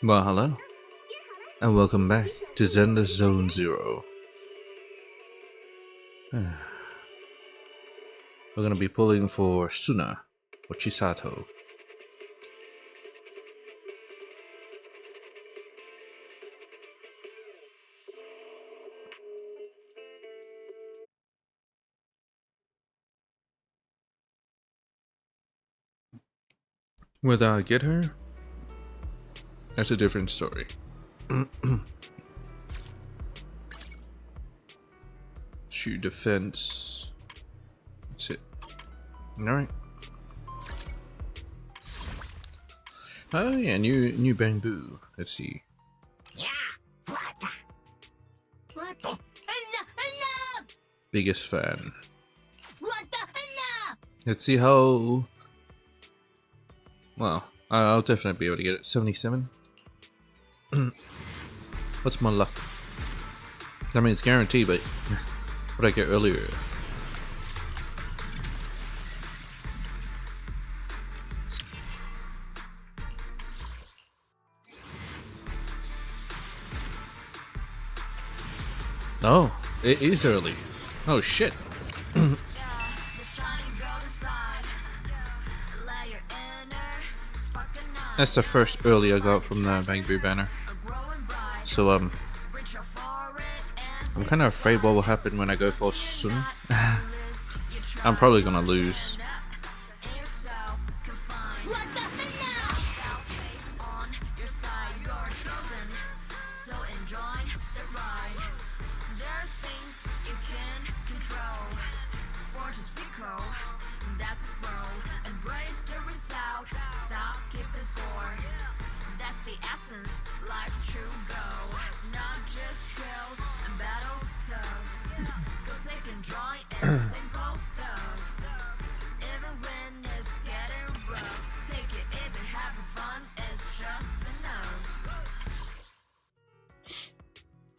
Well, hello, and welcome back to Zenless Zone Zero. We're gonna be pulling for Suna or Chisato. Whether I get her, that's a different story. Shoot defense. That's it. Alright. Oh yeah, new bamboo. Let's see. Biggest fan. Let's see how. Well, I'll definitely be able to get it. 77. What's my luck? I mean, it's guaranteed, but what did I get earlier? Oh, it is early. Oh shit. That's the first early I got from the Bamboo banner. So I'm kind of afraid what will happen when I go for Sun. I'm probably gonna lose.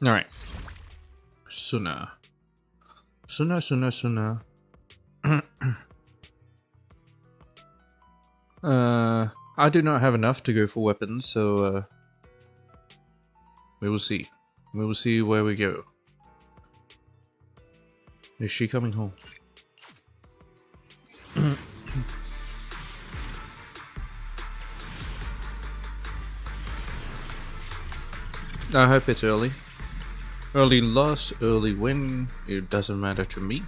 Alright. Suna. Suna. I do not have enough to go for weapons, so we will see. We will see where we go. Is she coming home? I hope it's early. Early loss, early win, it doesn't matter to me.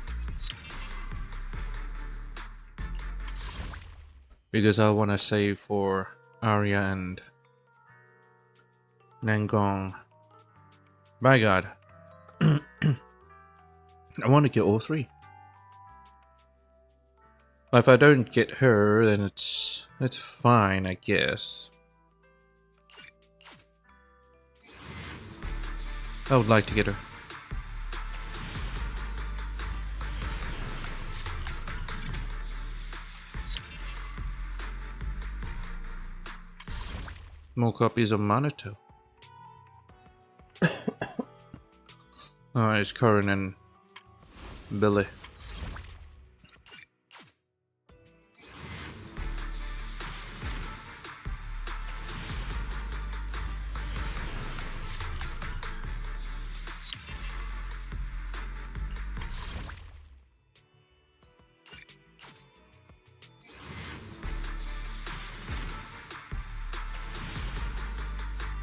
Because I want to save for Arya and Nangong. By God. I want to get all three. If I don't get her, then it's fine, I guess. I would like to get her. More copies of Monitor. Alright, it's Corin and Billy.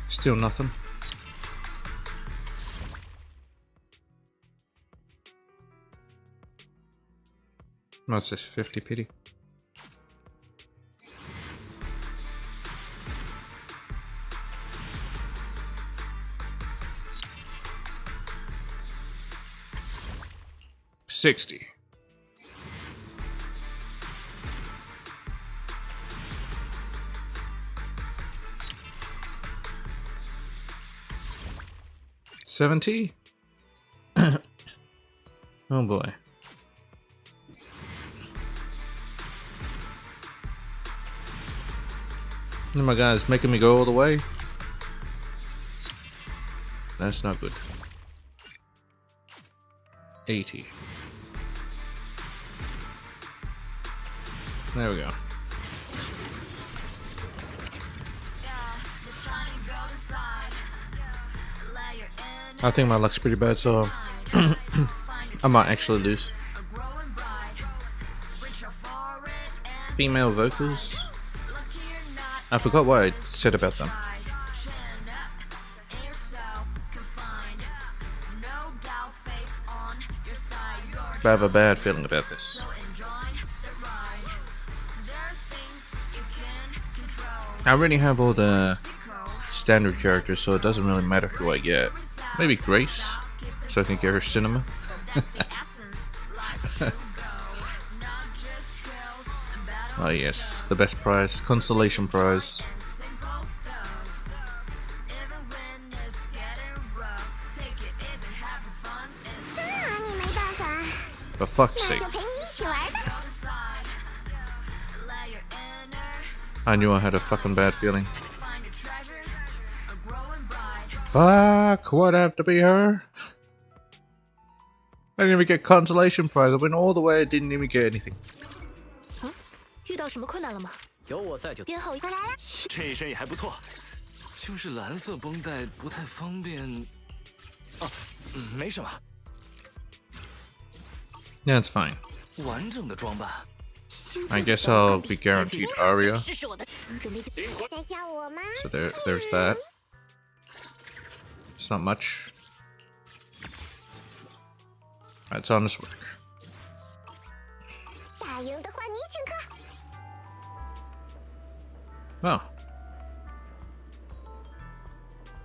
Still nothing. What's this? 50 pity. $60. $70? Oh boy. Oh my God, it's making me go all the way. That's not good. 80. There we go. I think my luck's pretty bad, so I might actually lose. Female vocals? I forgot what I said about them. But I have a bad feeling about this. I already have all the standard characters, so it doesn't really matter who I get. Maybe Grace, so I can get her cinema. Oh yes, the best prize, consolation prize. For fuck's sake. I knew I had a fucking bad feeling. Fuck, would have to be her? I didn't even get consolation prize. I went all the way, I didn't even get anything. 遇到什么困难了吗？有我在就。编号我来了。这一身也还不错，就是蓝色绷带不太方便。哦，没什么。That's fine. 完整的装扮。 I guess I'll be guaranteed Aria. So there's that. It's not much. That's honest work. Wow.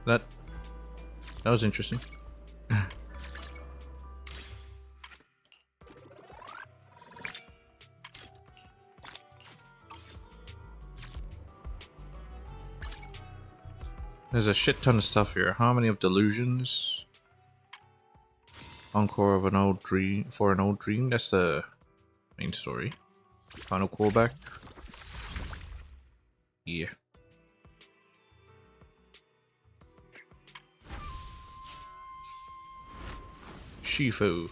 That was interesting. There's a shit ton of stuff here. Harmony of Delusions. Encore of an old dream for an old dream. That's the main story. Final callback. Yeah. Shifu.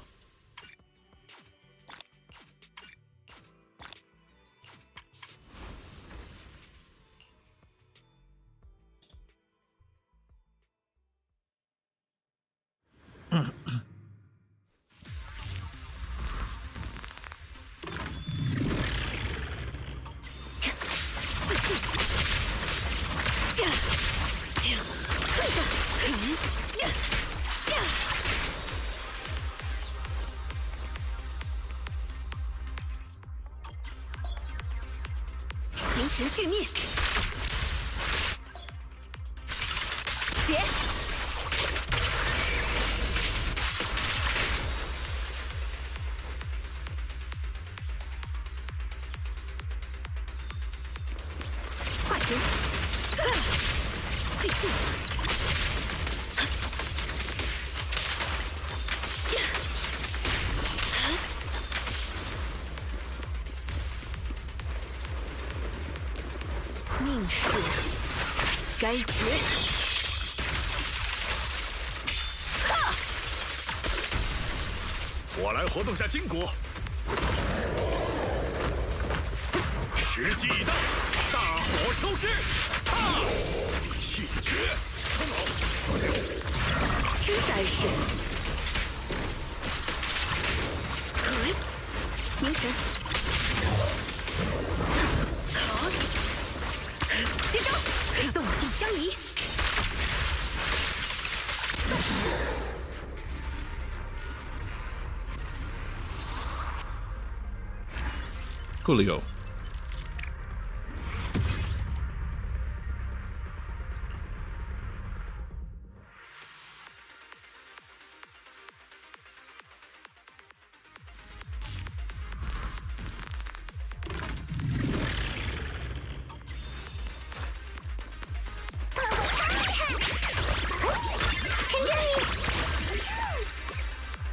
Coolio.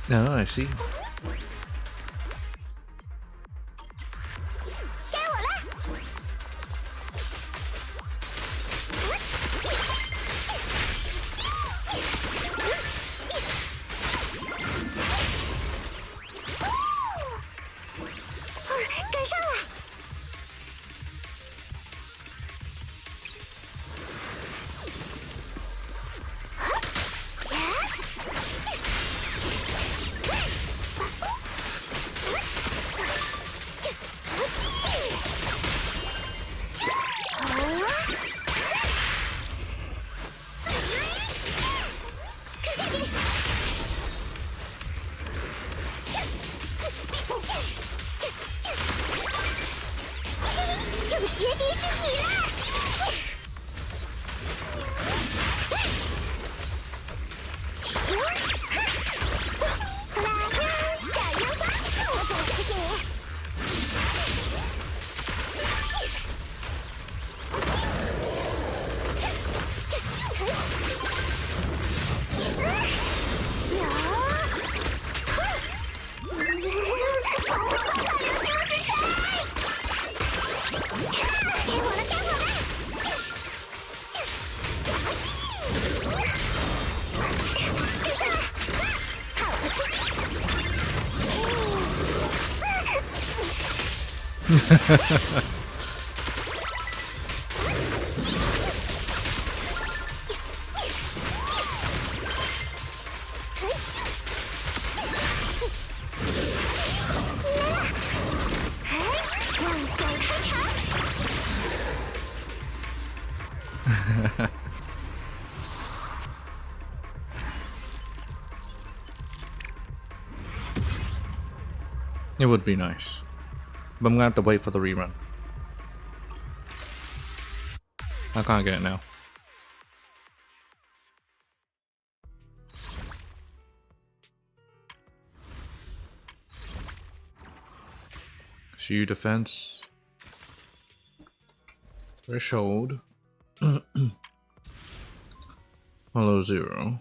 Oh, I see. It would be nice, but I'm gonna have to wait for the rerun. I can't get it now. Shu defense. Threshold. Hollow 0.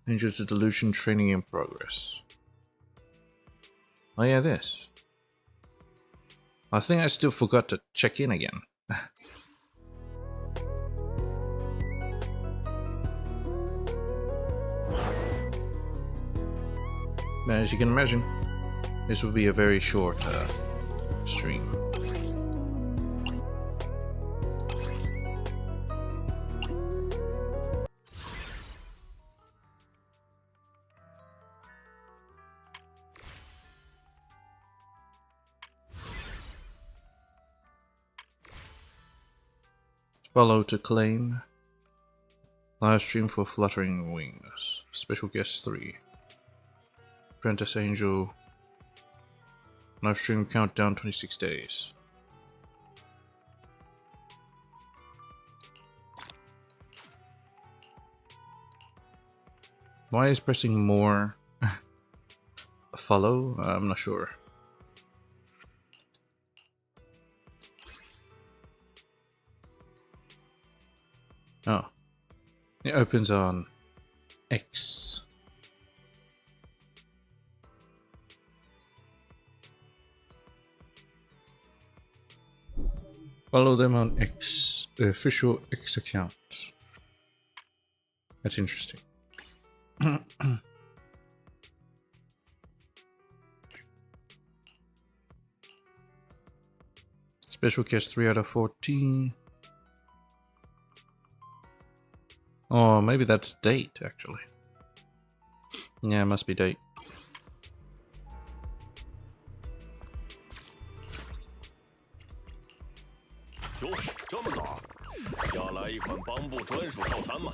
Angels of Delusion training in progress. Oh yeah, this. I think I still forgot to check in again. As you can imagine, this will be a very short stream. Follow to claim. Live stream for Fluttering Wings. Special guest 3. Apprentice Angel. Live stream countdown 26 days. Why is pressing more follow? I'm not sure. Oh. It opens on X. Follow them on X, the official X account. That's interesting. Special guest 3 out of 14. Oh, maybe that's date, actually. Yeah, it must be date.哟，这么早？要来一款帮部专属套餐吗？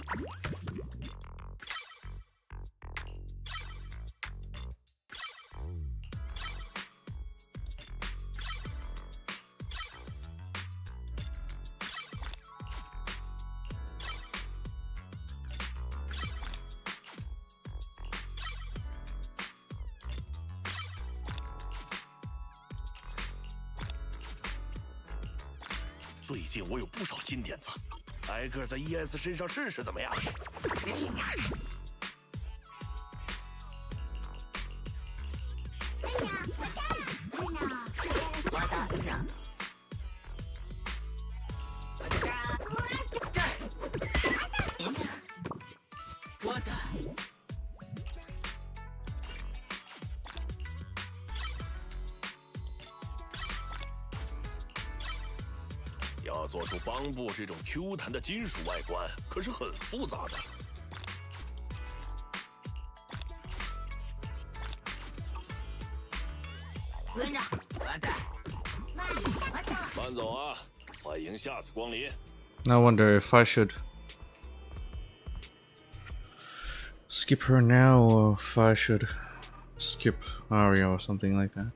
最近我有不少新点子，挨个在 ES 身上试试怎么样？要做出帮部这种 Q 弹的金属外观，可是很复杂的。慢走啊，欢迎下次光临。I wonder if I should skip her now or if I should skip Aria or something like that.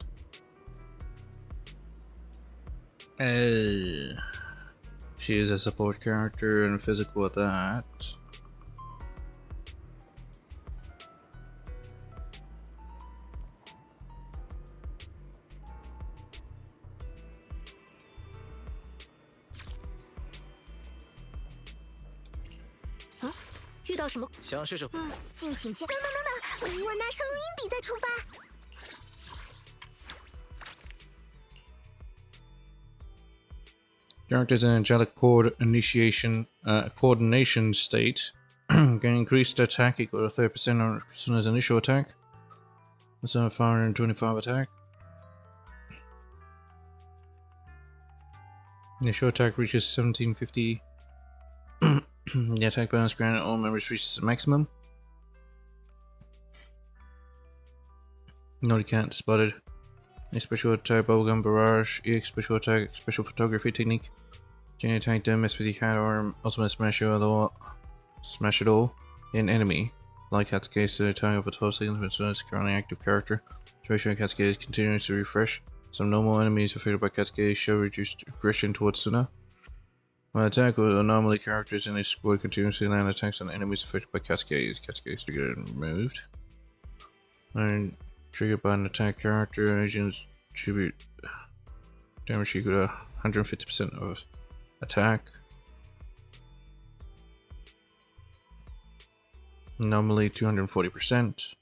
She is a support character and physical at that. Huh? 遇到什么？想试试？敬请见。等，我拿上录音笔再出发。Characters in angelic coordination state can increase the attack equal to 30% on as soon as initial attack. That's on 525 attack. Initial attack reaches 1750. The attack bonus granted all members reaches the maximum. No cat spotted. A special attack bubblegum barrage. EX special attack special photography technique. Chain attack don't mess with your cat or ultimate smash it all. Smash it all. In enemy. Like Cascade to the attack over 12 seconds when it's currently active character. Duration Cascade continues to refresh. Some normal enemies affected by Cascade show reduced aggression towards Suna. When attack with anomaly characters in a squad continuously land attacks on enemies affected by Cascades. Cascades triggered and removed. And triggered by an attack character, agents tribute damage equal to 150% of attack. Anomaly 240%.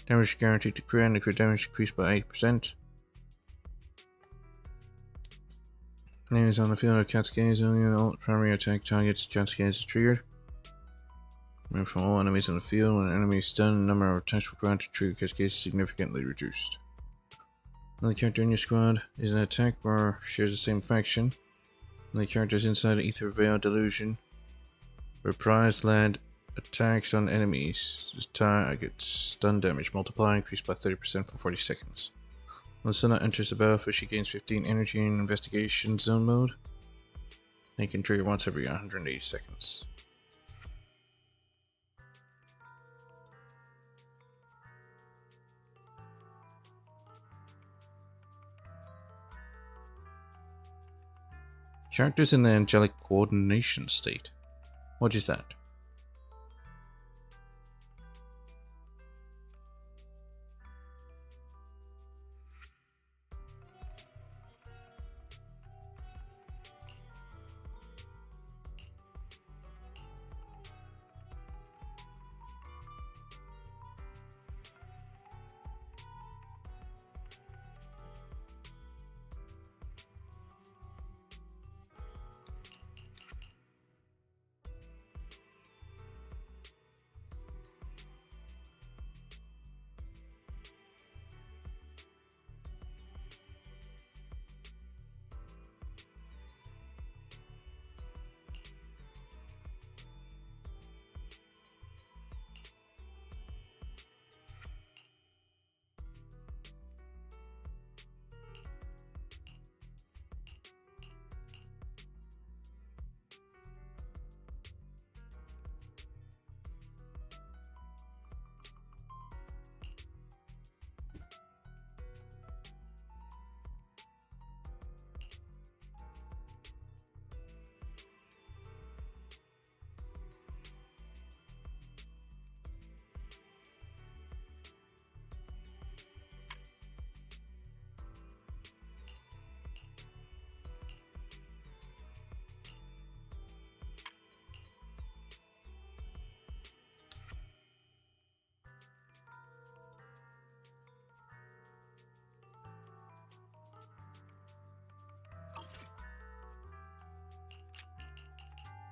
Damage guaranteed to crit and crit damage increased by 8%. Enemies on the field of Cascades only primary attack targets Cascades is triggered. Remove from all enemies on the field. When an enemy is stunned, the number of attacks required to trigger Cascades is significantly reduced. Another character in your squad is an attack or shares the same faction. Another character is inside Ether Veil Delusion. Reprise land attacks on enemies. This time gets stun damage multiplier increased by 30% for 40 seconds. When Suna enters the battlefield, she gains 15 energy in investigation zone mode. They can trigger once every 180 seconds. Characters in the angelic coordination state. What is that?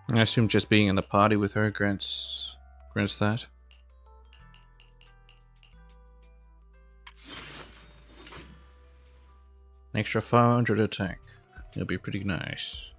I assume just being in the party with her grants that. Extra 500 attack. It'll be pretty nice.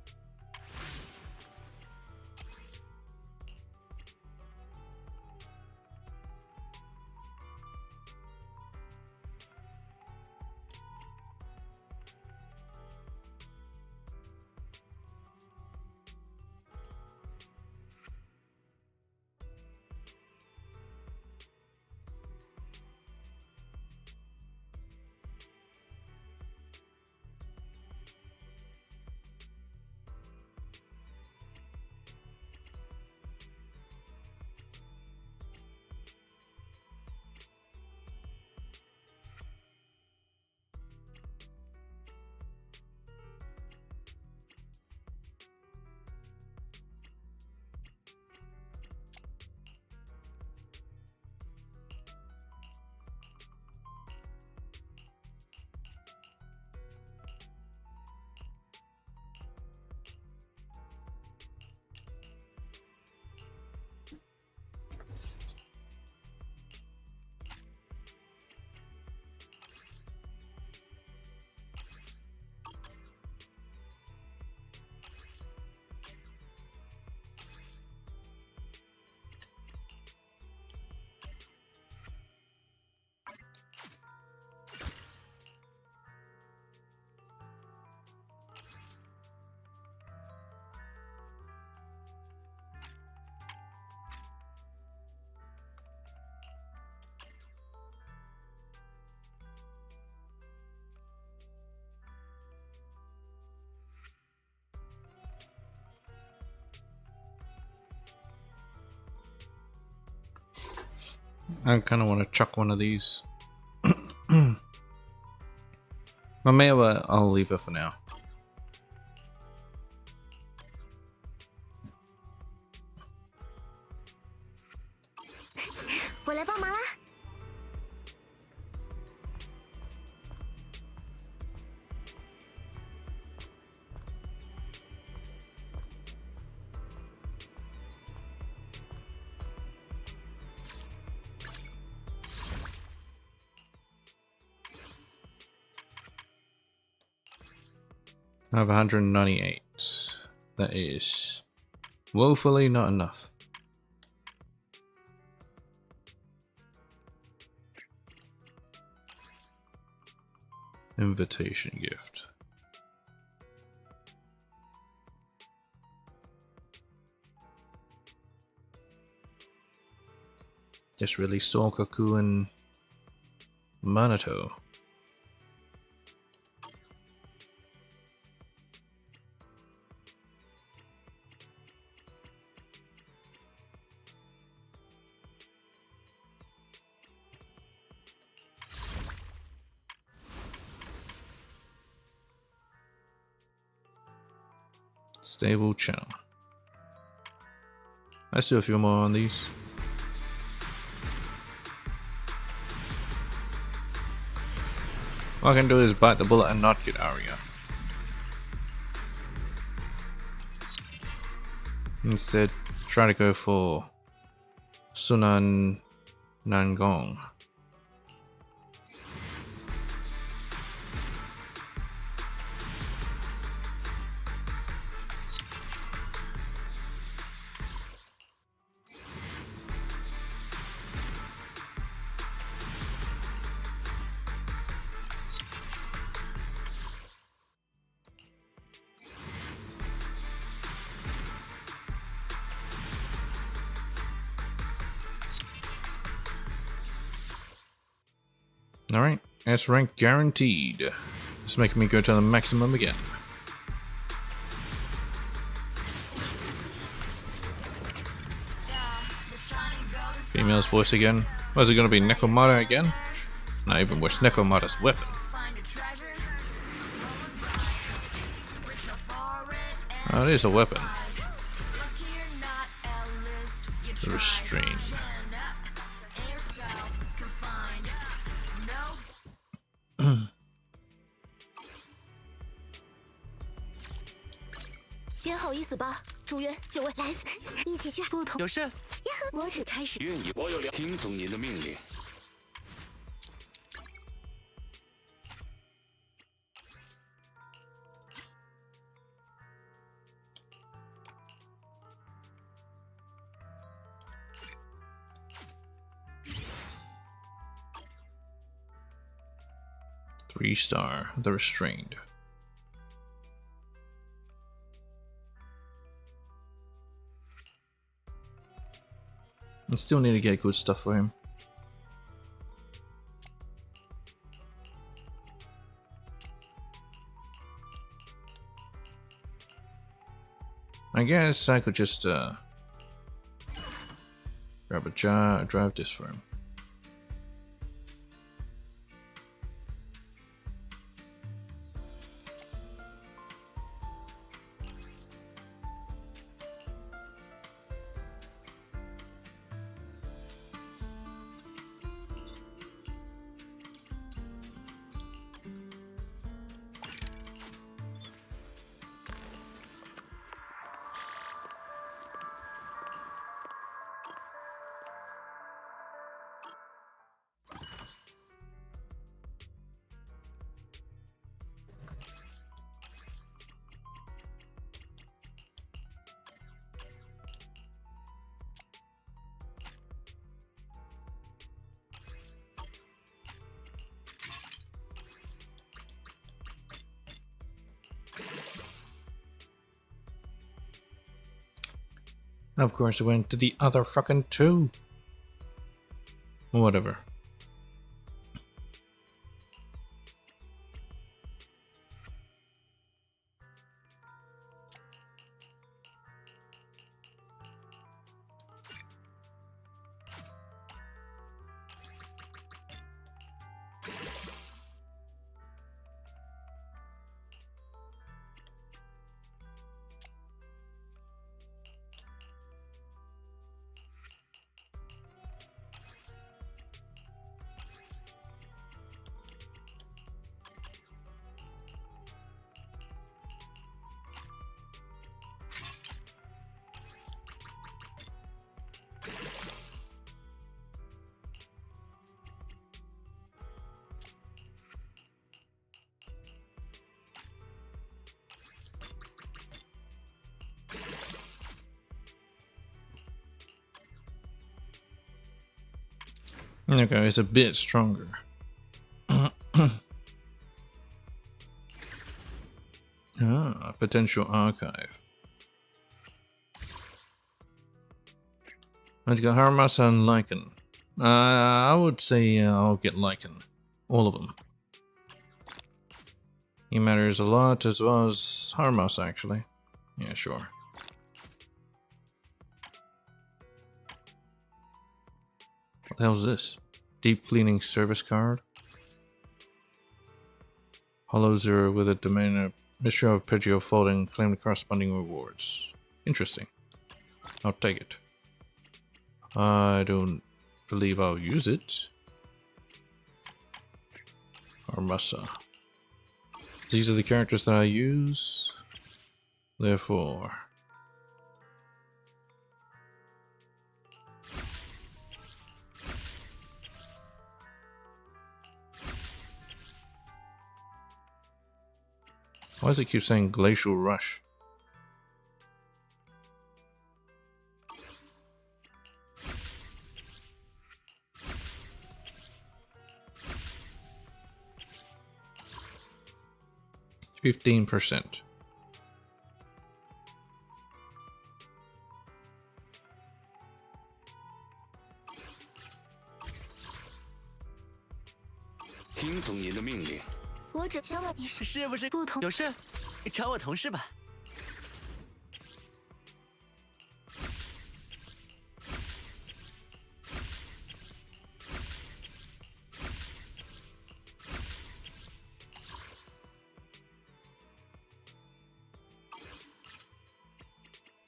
I kind of want to chuck one of these. But maybe I'll leave it for now. I have 198. That is woefully not enough. Invitation gift. Just released Solkaku and Minato. Stable channel. Let's do a few more on these. All I can do is bite the bullet and not get Aria. Instead, try to go for Sunan Nangong. Alright, S rank guaranteed. It's making me go to the maximum again. Female's voice again. Was it gonna be Nekomata again? Not even with Nekomata's weapon. Oh, it is a weapon. Restrained.有事？愿意，我有听从您的命令。3-star, the restrained. I still need to get good stuff for him. I guess I could just grab a jar, drive this for him. Of course, I went to the other fucking two. Whatever. Okay, it's a bit stronger. Potential archive. I've got Haramasa and Lycan. I would say I'll get Lycan. All of them. He matters a lot, as well as Haramasa, actually. Yeah, sure. What the hell is this? Deep cleaning service card? Hollow Zero with a domain of Mystery of Arpeggio folding, claim the corresponding rewards. Interesting. I'll take it. I don't believe I'll use it. Haramasa. These are the characters that I use. Therefore. Why does it keep saying Glacial Rush? %. 听从您的命令。我只想问你是不是不同有事？找我同事吧。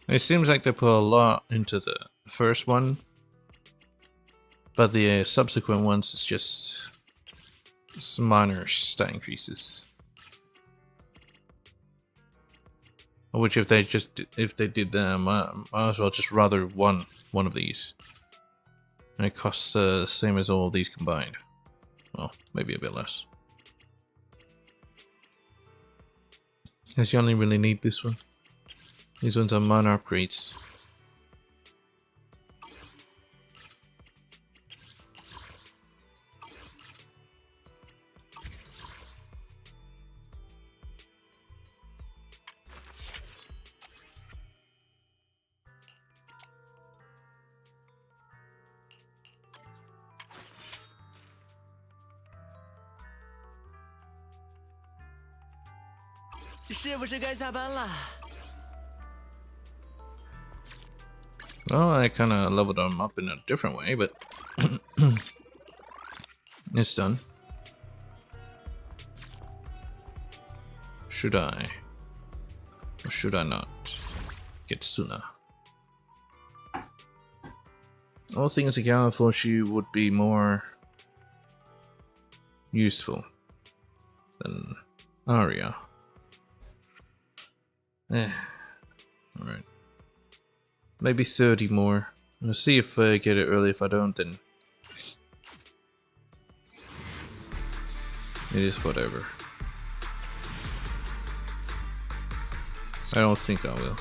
It seems like they put a lot into the first one, but the subsequent ones is just some minor stat increases. Which, if they did them, I might as well just rather one of these. And it costs the same as all of these combined. Well, maybe a bit less. Because you only really need this one. These ones are minor upgrades. Well, I kind of leveled them up in a different way, but it's done. Should I? Or should I not get Suna? All things accounted for, she would be more useful than Arya. Alright. Maybe 30 more. I'll see if I get it early. If I don't, then it is whatever. I don't think I will.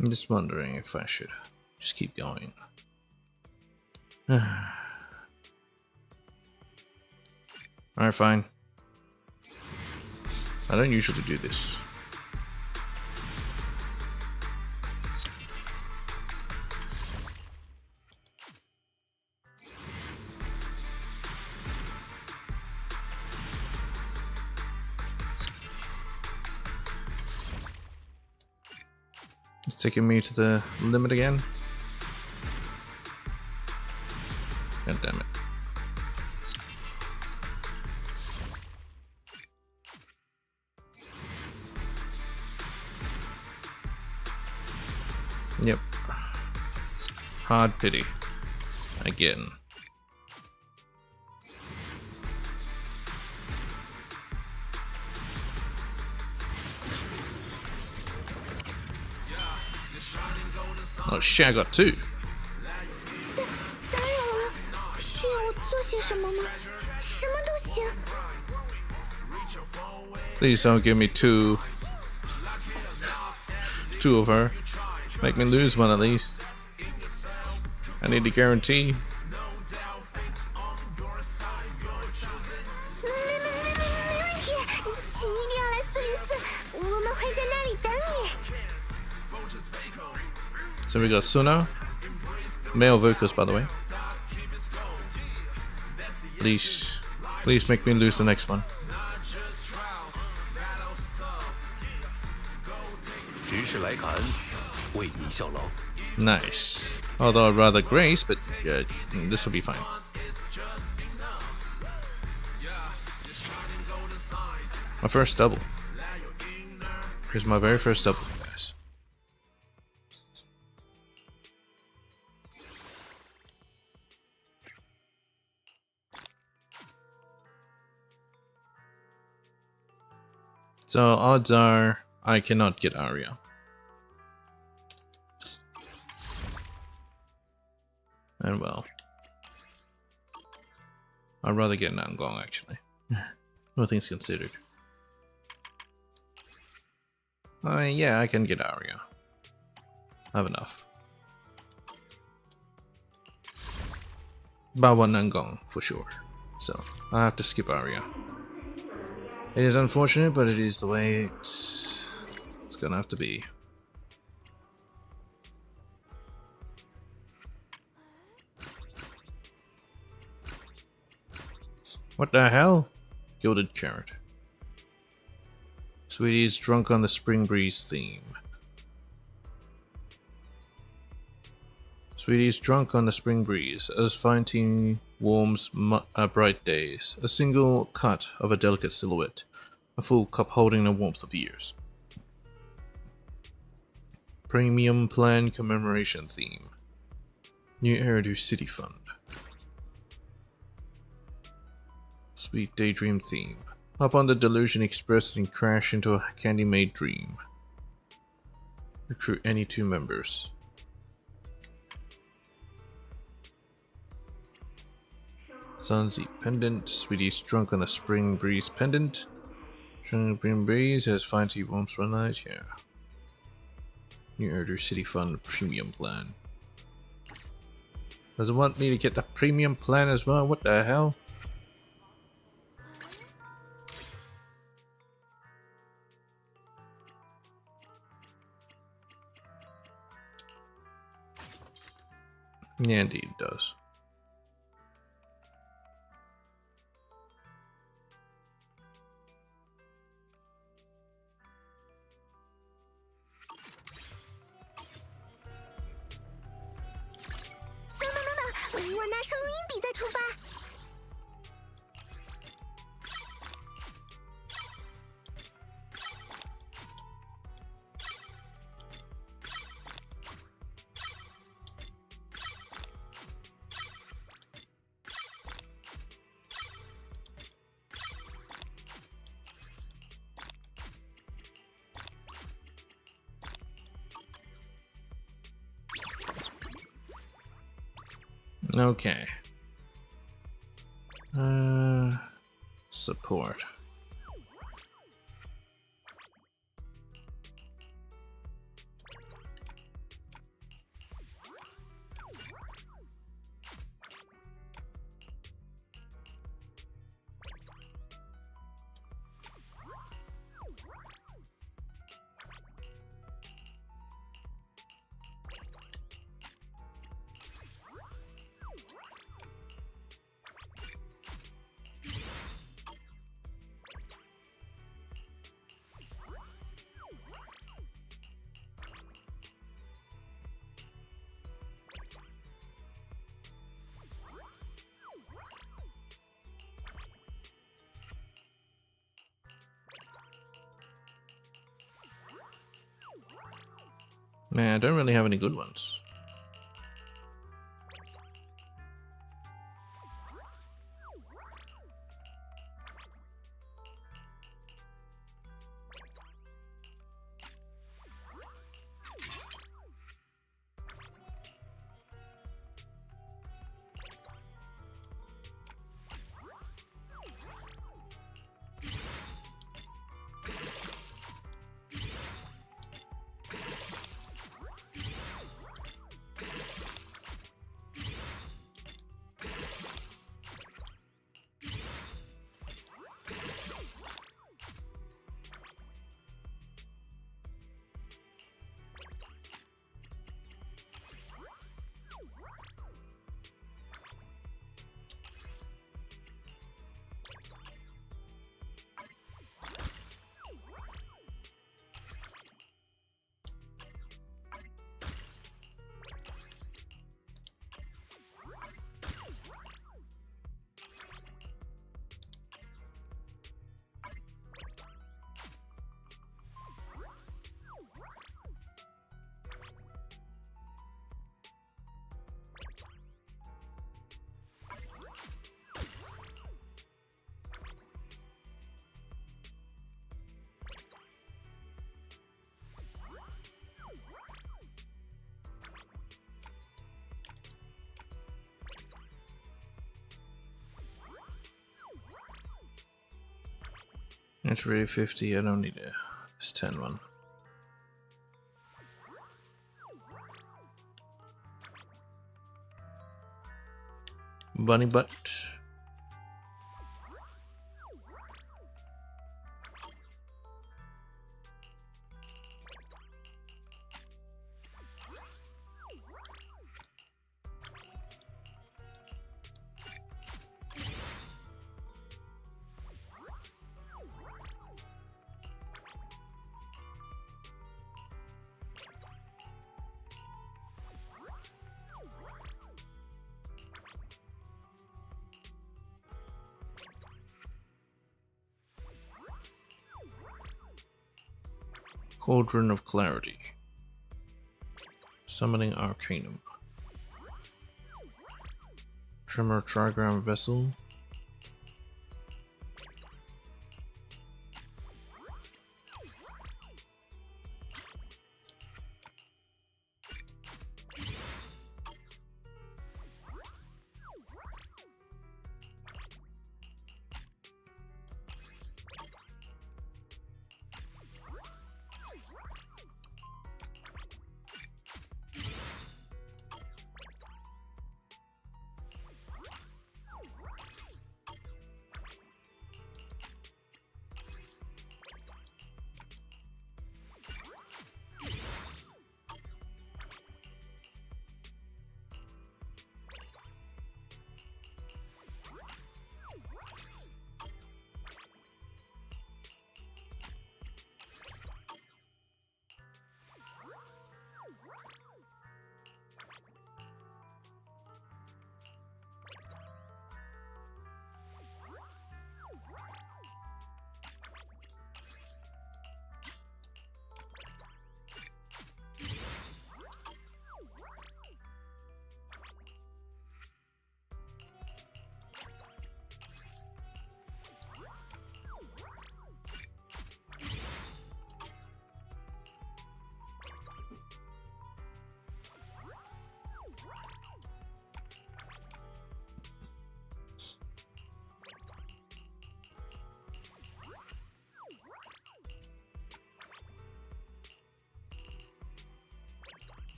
I'm just wondering if I should just keep going. Alright, fine. I don't usually do this. It's taking me to the limit again. God damn it. Yep. Hard pity. Again. Oh shit, I got 2. 打扰了，需要我做些什么吗？什么都行。 Please don't give me 2. 2 of her. Make me lose one at least. I need a guarantee. 没问题，请一定要来404，我们会在那里等你。 So we got Suna. Male vocals, by the way. Please make me lose the next one. 局势来砍，为你效劳。 Nice. Although I'd rather Grace, but yeah, this will be fine. My first double. Here's my very first double, guys. So odds are I cannot get Arya. And well, I'd rather get Nangong actually. All things considered. Yeah, I can get Arya. I have enough. But I want Nangong for sure. So I have to skip Arya. It is unfortunate, but it is the way it's gonna have to be. What the hell? Gilded Carrot. Sweetie's drunk on the Spring Breeze theme. Sweetie's drunk on the spring breeze as fine tea warms bright days. A single cut of a delicate silhouette. A full cup holding the warmth of years. Premium plan commemoration theme. New Hairdo City Fund. Sweet daydream theme. Hop on the delusion express and crash into a candy-made dream. Recruit any 2 members. Sunzy pendant. Sweetie's drunk on the spring breeze pendant. Spring breeze has fine tea warms for night. Yeah. New Hairdo City Fund premium plan. Does it want me to get the premium plan as well? What the hell? Yeah, indeed it does.等，我拿上录音笔再出发。Okay. Support. Man, I don't really have any good ones. It's really 50, I don't need a this 10 one. Bunny butt. Cauldron of Clarity. Summoning Arcanum. Tremor Trigram Vessel.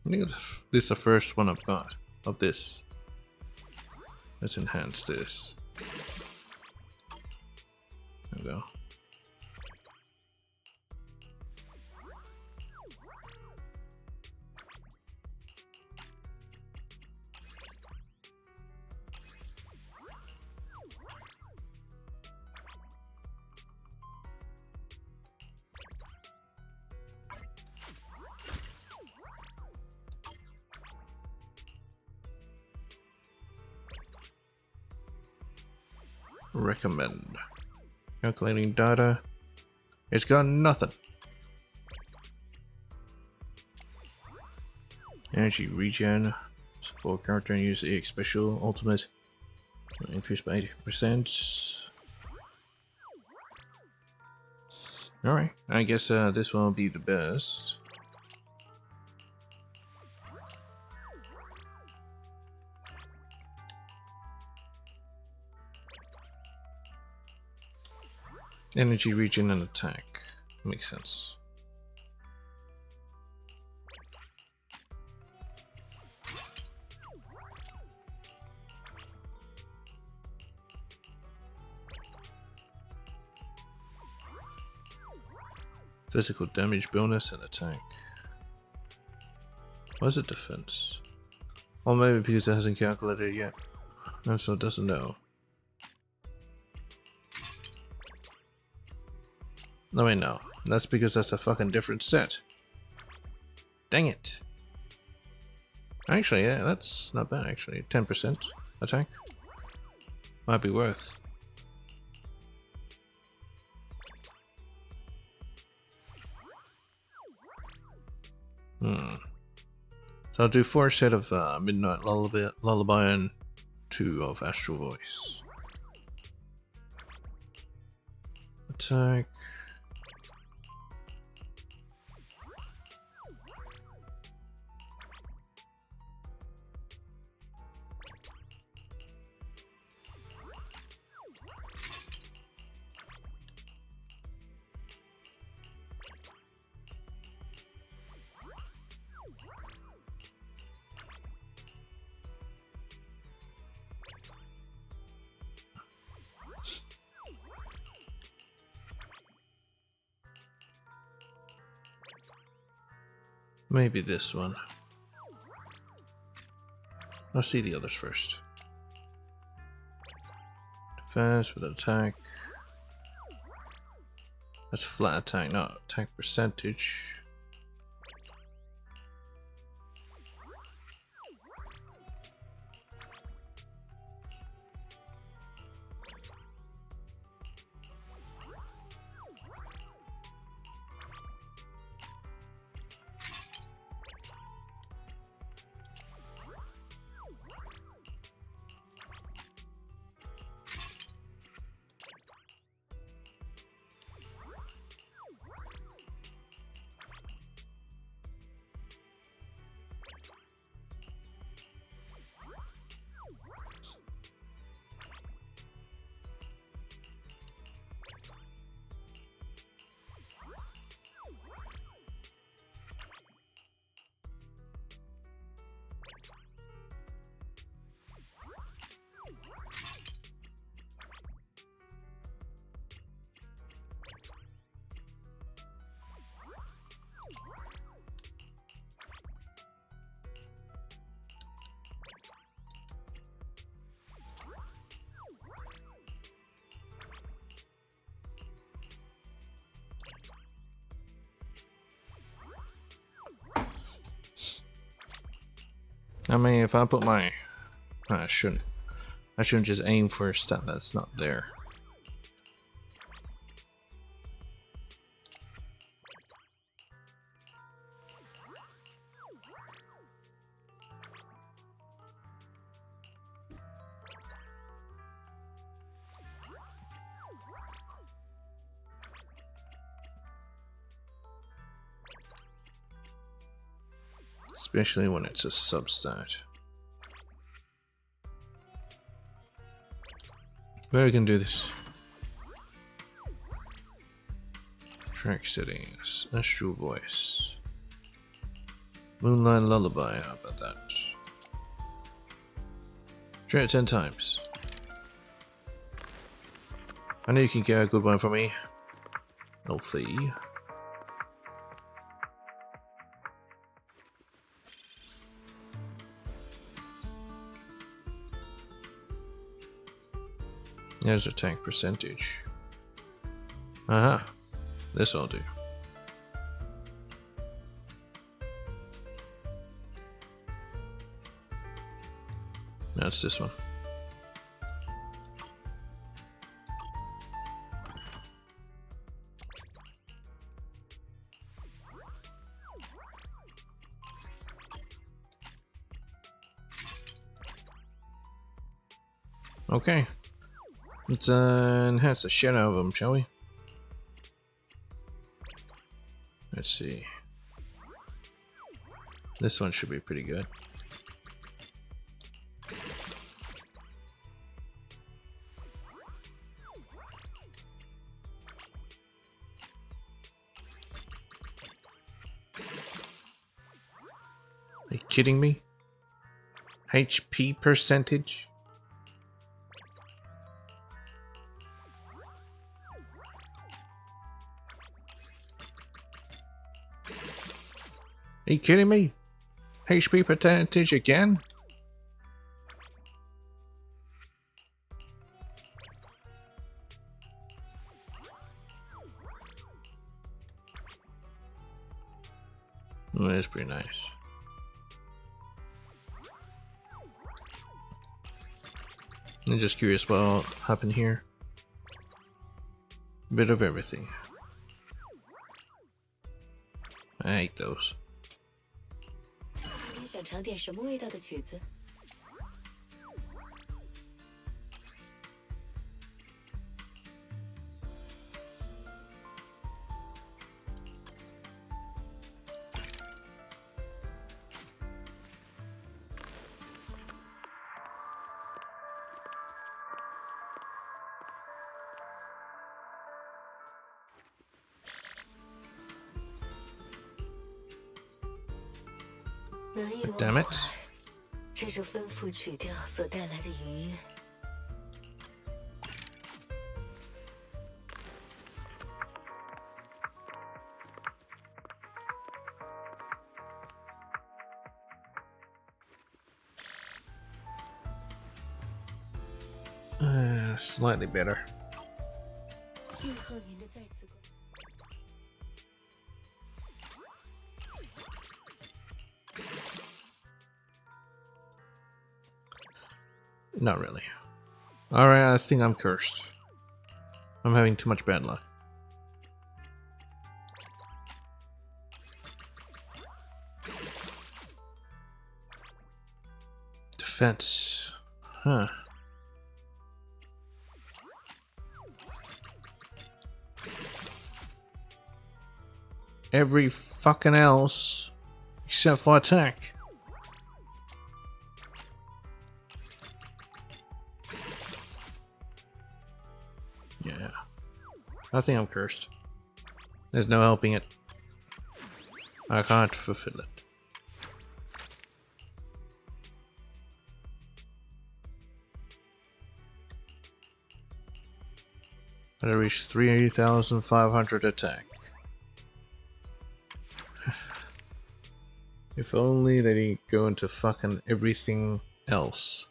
I think this is the first one I've got of this. Let's enhance this. There we go. Recommend. Calculating data. It's got nothing. Energy regen. Support character and use EX special ultimate. Increased by 80%. Alright, I guess this one will be the best. Energy regen and attack. Makes sense. Physical damage bonus and attack. Why is it defense? Or maybe because it hasn't calculated yet. And so it doesn't know. No, wait, no. That's because that's a fucking different set. Dang it. Actually, yeah, that's not bad, actually. 10% attack. Might be worth. So I'll do 4 set of Midnight Lullaby and 2 of Astral Voice. Attack. Maybe this one. I'll see the others first. Defense with attack. That's flat attack, not attack percentage. I mean, if I put my... I shouldn't. I shouldn't just aim for a stat that's not there. Especially when it's a substat. But we can do this. Track settings, astral voice, moonlight lullaby. How about that? Try it 10 times. I know you can get a good one for me. No fee. There's a tank percentage. Aha, this'll do. That's this one. Okay. Let's enhance the shit out of them, shall we? Let's see. This one should be pretty good. Are you kidding me? HP percentage? Are you kidding me? HP percentage again? Oh, that's pretty nice. I'm just curious what happened here. Bit of everything. I hate those. 今天想尝点什么味道的曲子？ Damn it. 这是丰富曲调所带来的愉悦。Slightly better. 敬贺您的再次。 Not really. Alright, I think I'm cursed. I'm having too much bad luck. Defense. Huh. Every fucking else except for attack. Yeah. I think I'm cursed. There's no helping it. I can't fulfill it. I reached 3,500 attack. If only they didn't go into fucking everything else.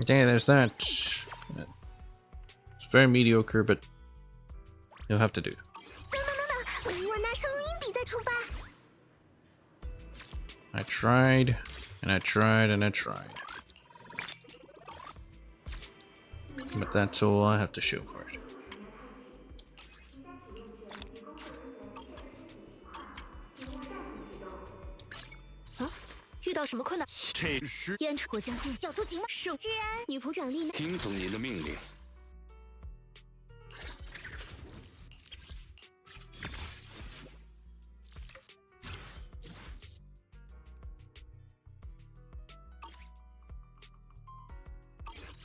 Okay, there's that. It's very mediocre, but you'll have to do. 我拿收音笔再出发。 I tried, and I tried, and I tried. But that's all I have to show for it. 遇到什么困难？这需烟尘，我将尽要出情了。是然，女仆长丽娜。听从您的命令。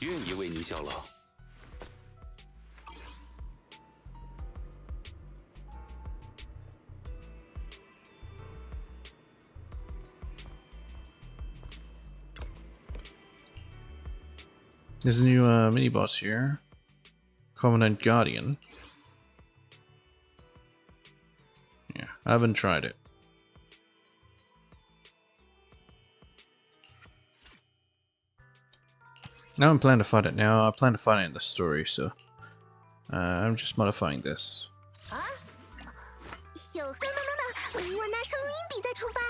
愿意为您效劳。 There's a new mini boss here, Covenant Guardian. Yeah, I haven't tried it. I don't plan to fight it now. I plan to fight it in the story, so I'm just modifying this. 啊？有，等，我拿收音笔再出发。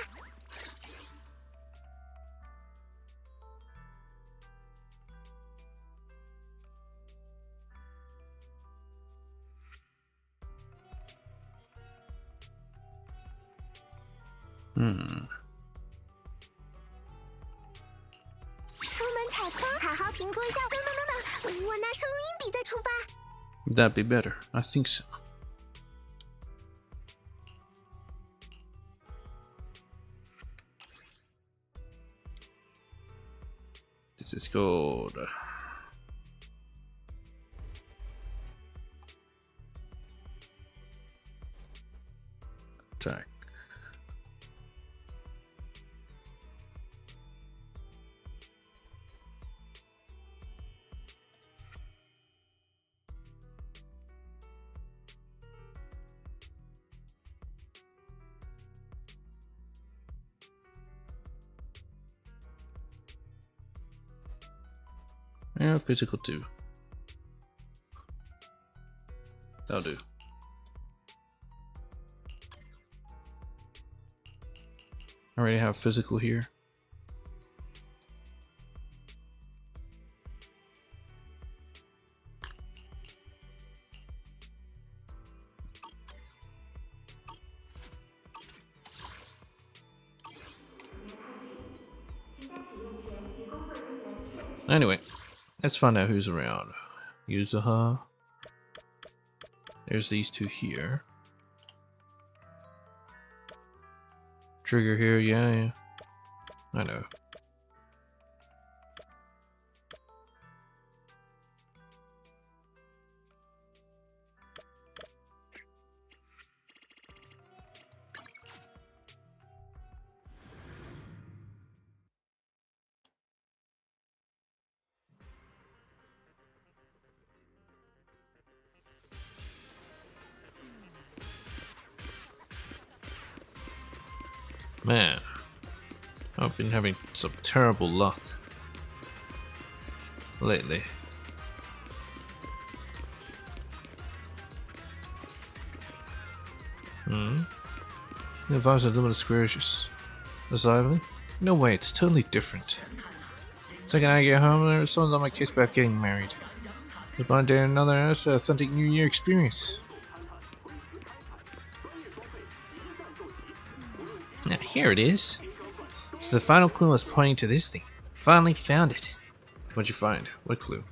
出门采风，好好评估一下。等，我拿收音笔再出发。 That'd be better. I think so. This is called attack. Yeah, physical too. That'll do. I already have physical here. Anyway, let's find out who's around. Yuzuha. There's these two here. Trigger here, yeah. I know. Man, I've been having some terrible luck lately. The vibes of Luminous Squares is lively? No way, it's totally different. Second I get home, someone's on my case about getting married. If one day or another, it's a authentic New Year experience. Now, here it is. So the final clue was pointing to this thing. Finally found it. What'd you find? What clue?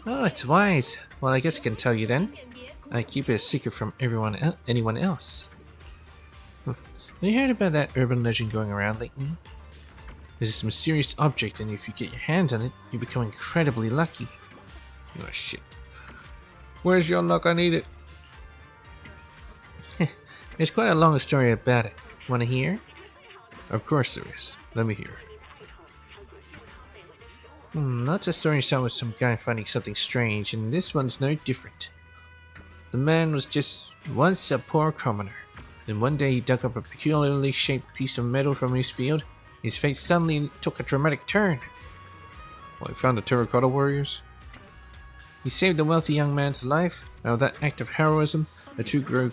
Oh, it's wise. Well, I guess I can tell you then. I keep it a secret from anyone else. Have you heard about that urban legend going around lately? There's this mysterious object, and if you get your hands on it, you become incredibly lucky. Oh shit. Where's your luck? I need it. There's quite a long story about it. Wanna hear? Of course there is. Let me hear. Lots of stories start with some guy finding something strange, and this one's no different. The man was just once a poor commoner. Then one day he dug up a peculiarly shaped piece of metal from his field. His fate suddenly took a dramatic turn. Well, he found the terracotta warriors. He saved a wealthy young man's life. Out of that act of heroism, the two grew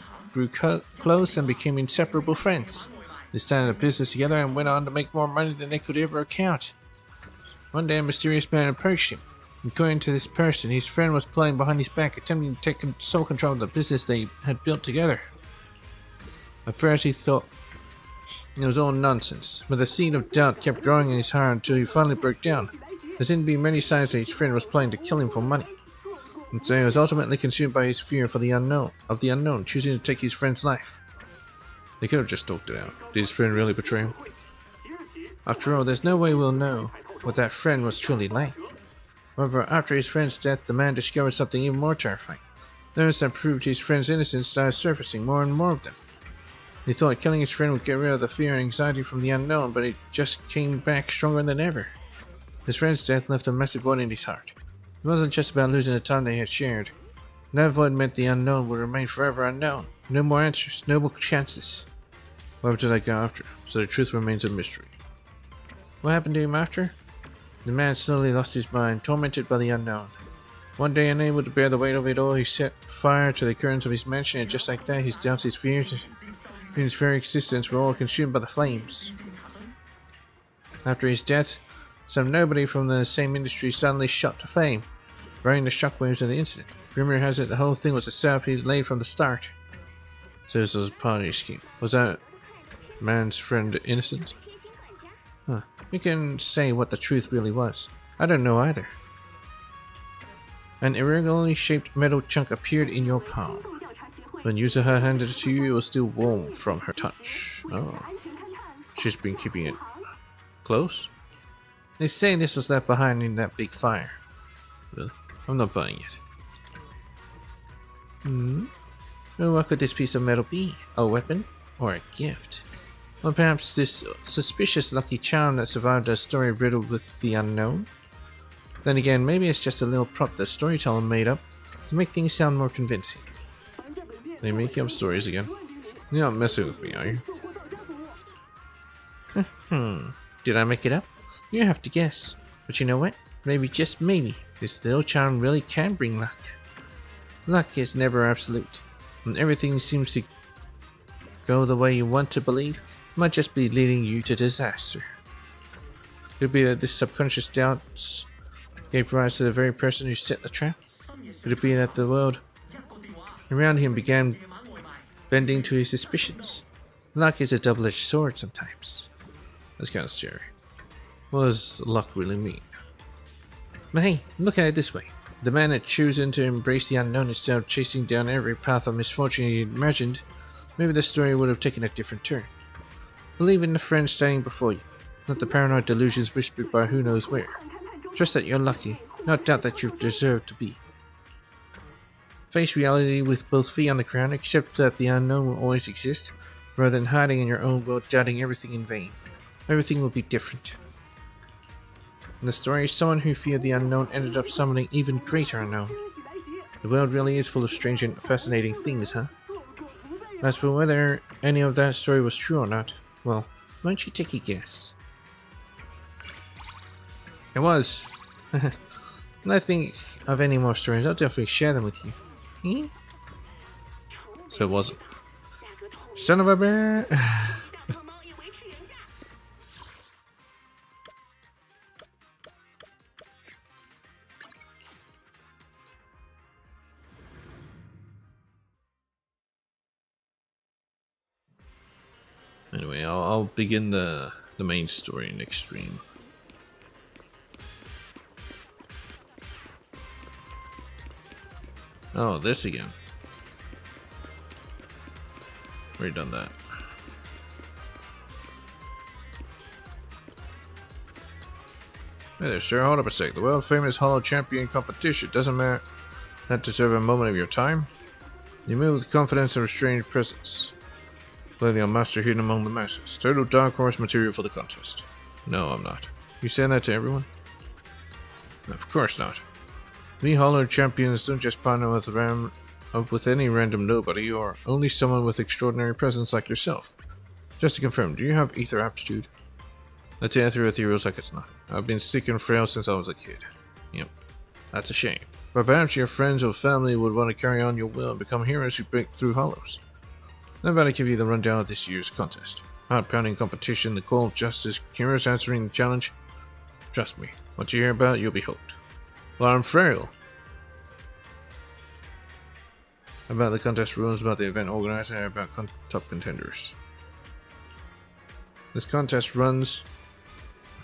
close and became inseparable friends. They started a business together and went on to make more money than they could ever account. One day a mysterious man approached him. According to this person, his friend was plotting behind his back, attempting to take sole control of the business they had built together. At first he thought it was all nonsense, but the seed of doubt kept growing in his heart until he finally broke down. There seemed to be many signs that his friend was planning to kill him for money. And so he was ultimately consumed by his fear for the unknown, choosing to take his friend's life. They could have just talked it out. Did his friend really betray him? After all, there's no way we'll know what that friend was truly like. However, after his friend's death, the man discovered something even more terrifying. Those that proved his friend's innocence started surfacing, more and more of them. He thought killing his friend would get rid of the fear and anxiety from the unknown, but it just came back stronger than ever. His friend's death left a massive void in his heart. It wasn't just about losing the time they had shared. That void meant the unknown would remain forever unknown. No more answers, no more chances. What happened to that guy after? So the truth remains a mystery. What happened to him after? The man slowly lost his mind, tormented by the unknown. One day, unable to bear the weight of it all, he set fire to the curtains of his mansion, and just like that, his doubts, his fears, and his very existence were all consumed by the flames. After his death, some nobody from the same industry suddenly shot to fame, riding the shockwaves of the incident. Rumor has it the whole thing was a setup he laid from the start. So this was a party scheme. Was that man's friend innocent? Huh. You can say what the truth really was. I don't know either. An irregularly shaped metal chunk appeared in your palm. When Yuzuha handed it to you, it was still warm from her touch. Oh. She's been keeping it close? They say this was left behind in that big fire. Well, I'm not buying it. Well, what could this piece of metal be? A weapon? Or a gift? Or perhaps this suspicious lucky charm that survived a story riddled with the unknown? Then again, maybe it's just a little prop the storyteller made up to make things sound more convincing. They make up stories again. You're not messing with me, are you? Did I make it up? You have to guess. But you know what? Maybe, just maybe, this little charm really can bring luck. Luck is never absolute. When everything seems to go the way you want to believe, it might just be leading you to disaster. Could it be that this subconscious doubts gave rise to the very person who set the trap? Could it be that the world around him began bending to his suspicions? Luck is a double-edged sword sometimes. That's kind of scary. What does luck really mean? But hey, look at it this way. The man had chosen to embrace the unknown instead of chasing down every path of misfortune he imagined. Maybe the story would have taken a different turn. Believe in the friend standing before you, not the paranoid delusions whispered by who knows where. Trust that you're lucky, not doubt that you deserve to be. Face reality with both feet on the ground, accept that the unknown will always exist, rather than hiding in your own world, doubting everything in vain. Everything will be different. In the story, someone who feared the unknown ended up summoning even greater unknown. The world really is full of strange and fascinating things, huh? As for whether any of that story was true or not, well, why don't you take a guess? It was. When I think of any more stories, I'll definitely share them with you. Eh? So it wasn't. Son of a bear! Anyway, I'll begin the main story next stream. Oh, this again. Already done that. Hey there, sir. Hold up a sec. The world famous Hollow Champion competition. Doesn't matter. That deserve a moment of your time? You move with confidence and restrained presence. Clearly a master hidden among the masses. Total dark horse material for the contest. No, I'm not. You saying that to everyone? Of course not. We Hollow Champions don't just partner with any random nobody, or only someone with extraordinary presence like yourself. Just to confirm, do you have ether aptitude? Let's say through ethereals like it's nothing. I've been sick and frail since I was a kid. Yep, that's a shame. But perhaps your friends or family would want to carry on your will and become heroes who break through hollows. I'm about to give you the rundown of this year's contest. Heart-pounding competition, the call of justice, heroes answering the challenge. Trust me, once you hear about it, you'll be hooked. Well, I'm frail. About the contest rules, about the event organizer, and about top contenders. This contest runs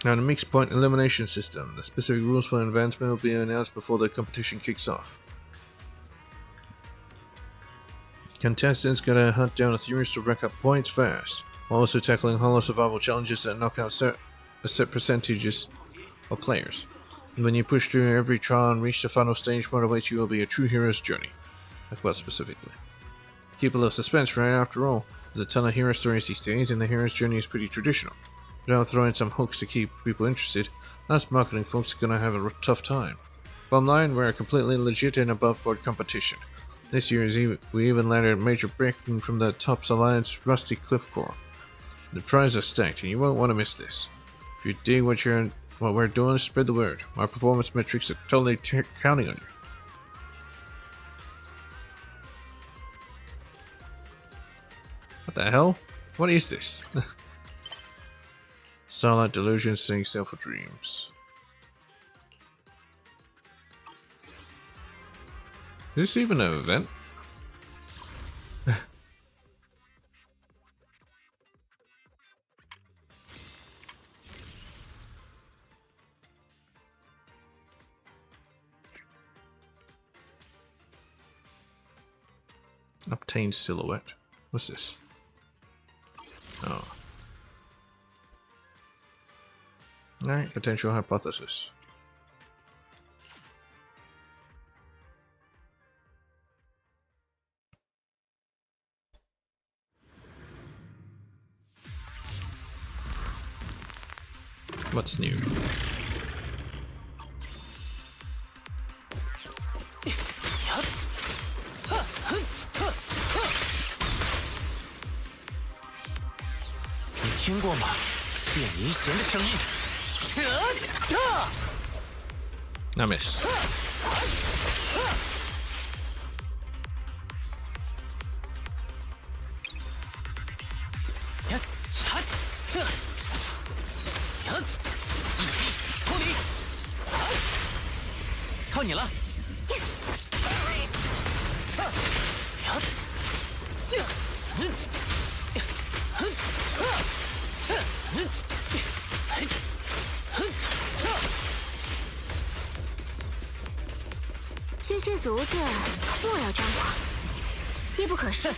on a mixed point elimination system. The specific rules for advancement will be announced before the competition kicks off. Contestants gotta hunt down ethereals to rack up points fast, while also tackling hollow survival challenges that knock out a set percentages of players. And when you push through every trial and reach the final stage, what awaits you will be a true hero's journey. Like what specifically? Keep a little suspense, right? After all, there's a ton of hero stories these days, and the hero's journey is pretty traditional. But I'll throw in some hooks to keep people interested. Us marketing folks are gonna have a tough time. Bottom line, we're a completely legit and above-board competition. This year, we even landed a major breaking from the Tops Alliance Rusty Cliff Core. The prizes are stacked, and you won't want to miss this. If you dig what we're doing, spread the word. Our performance metrics are totally counting on you. What the hell? What is this? Starlight Delusion sings Self Dreams. Is this even an event? Obtain silhouette. What's this? Oh. Alright, potential hypothesis. What's new? I missed.靠你了！巨蟹族子又要张狂，机不可失。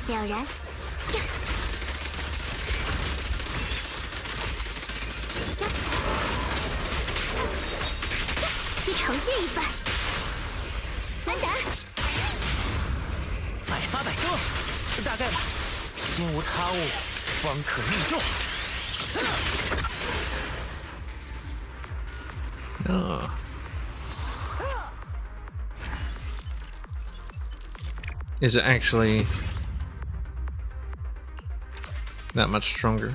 了然。去惩戒一番。安达，百发百中，大概吧。心无他物，方可命中。Is it actually that much stronger?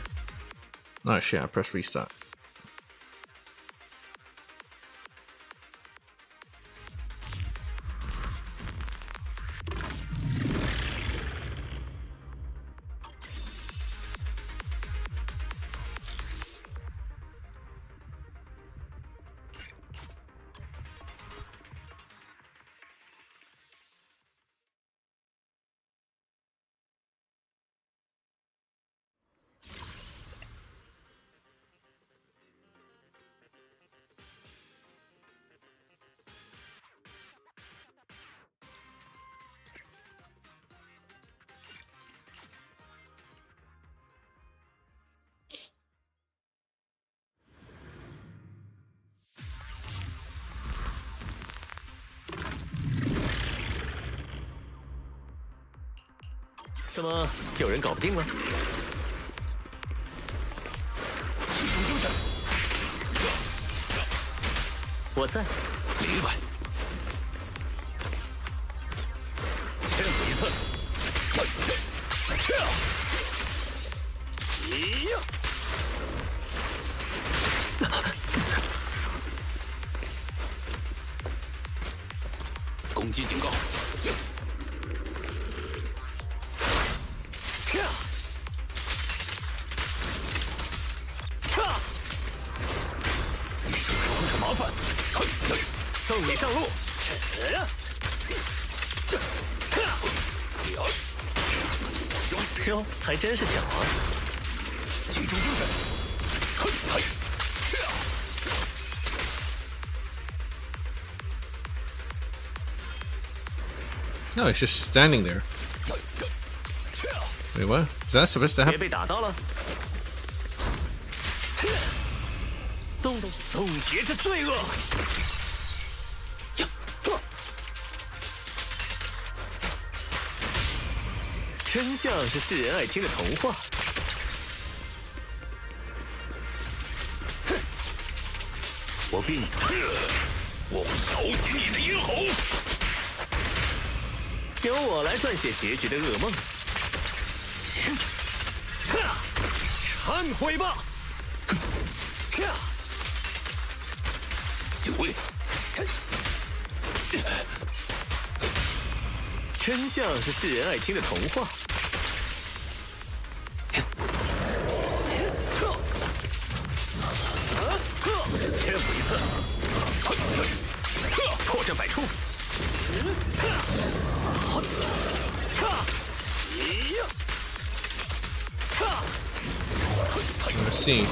Oh shit, I pressed restart. 怎么有人搞不定了？我在。明白。欠我一次。咦呀！攻击警告。 麻烦，送你上路。哟，还真是巧啊！集中精神。No, it's just standing there. Wait, what? Is that supposed to 别 happen? 被打到了。冻结这罪恶。真像是世人爱听的童话。我并不，我会咬紧你的咽喉。由我来撰写结局的噩梦。忏悔吧！就位。真像是世人爱听的童话。欠我一次。破绽百出。Let's see.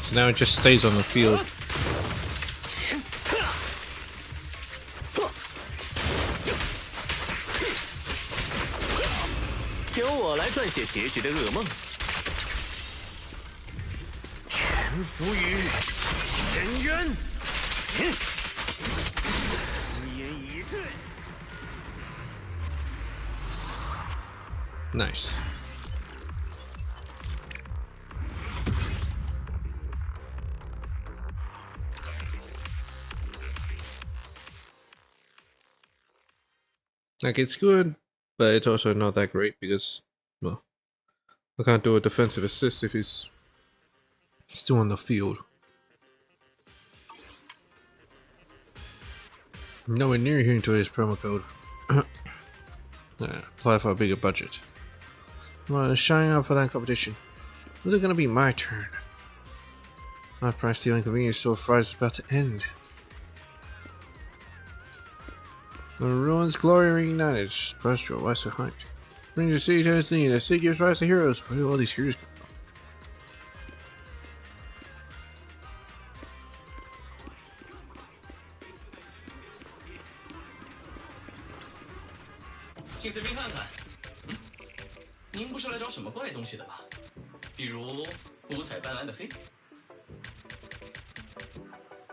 So now it just stays on the field. 由我来撰写结局的噩梦。臣服于深渊。Nice. Like, it's good, but it's also not that great because, well, I can't do a defensive assist if he's still on the field. Nowhere near here into his promo code. Apply for a bigger budget. Well, shining out for that competition. When's it gonna be my turn? My price stealing convenience store fries is about to end. When ruins glory reunited, press your why so hyped. Bring the city to its knee, the city gives rise to heroes. Where do all these heroes come from? 请随便看看。您不是来找什么怪东西的吧？比如五彩斑斓的黑。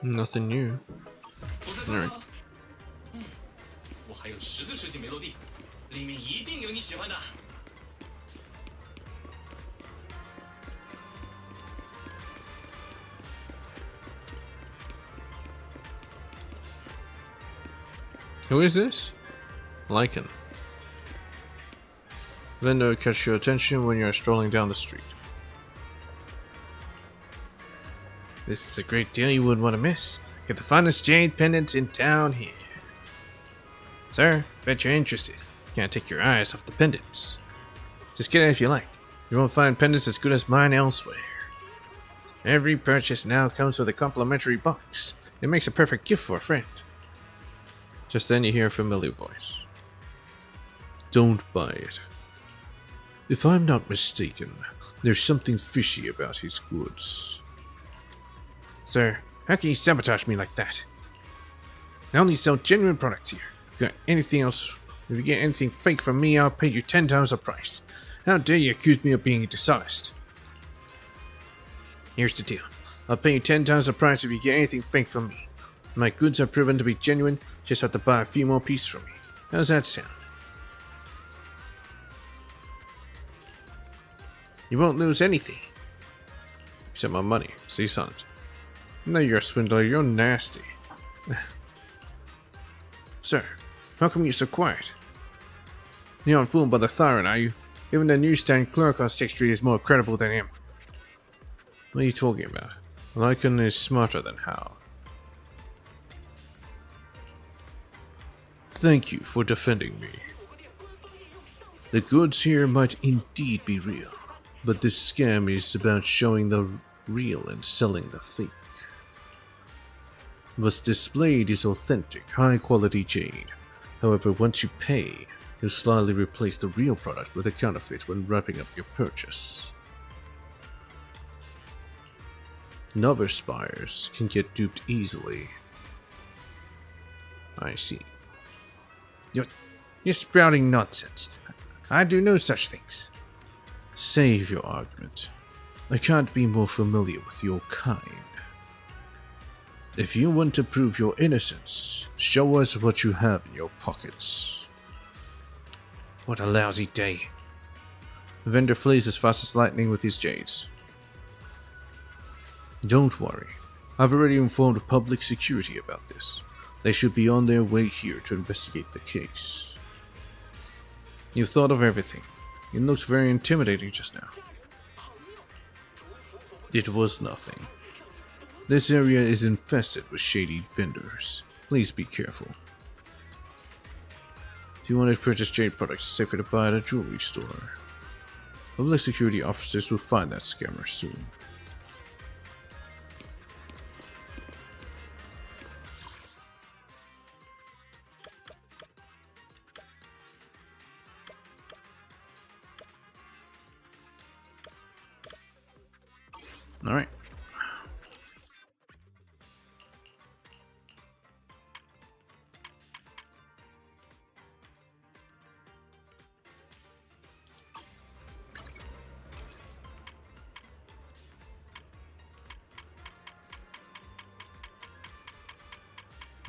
Nothing new. 不再看了。我还有10个设计没落地，里面一定有你喜欢的。 Who is this? Lycan. Vendor catch your attention when you're strolling down the street. This is a great deal you wouldn't want to miss. Get the finest jade pendants in town here. Sir, bet you're interested. Can't take your eyes off the pendants. Just get it if you like. You won't find pendants as good as mine elsewhere. Every purchase now comes with a complimentary box. It makes a perfect gift for a friend. Just then you hear a familiar voice. Don't buy it. If I'm not mistaken, there's something fishy about his goods. Sir, how can you sabotage me like that? I only sell genuine products here. If you got anything else, if you get anything fake from me, I'll pay you 10 times the price. How dare you accuse me of being dishonest? Here's the deal. I'll pay you 10 times the price if you get anything fake from me. My goods are proven to be genuine, just have to buy a few more pieces from me. How's that sound? You won't lose anything. Except my money. See, son. No, you're a swindler. You're nasty. Sir, how come you're so quiet? You aren't fooled by the Thyron, are you? Even the newsstand clerk on 6th Street is more credible than him. What are you talking about? Lycan is smarter than Hal. Thank you for defending me. The goods here might indeed be real, but this scam is about showing the real and selling the fake. What's displayed is authentic, high-quality jade. However, once you pay, you'll slyly replace the real product with a counterfeit when wrapping up your purchase. Novice buyers can get duped easily. I see. You're sprouting nonsense. I do no such things. Save your argument. I can't be more familiar with your kind. If you want to prove your innocence, show us what you have in your pockets. What a lousy day. The vendor flees as fast as lightning with his jades. Don't worry. I've already informed public security about this. They should be on their way here to investigate the case. You've thought of everything. It looks very intimidating just now. It was nothing. This area is infested with shady vendors. Please be careful. If you want to purchase jade products, it's safer to buy at a jewelry store. Public security officers will find that scammer soon. All right.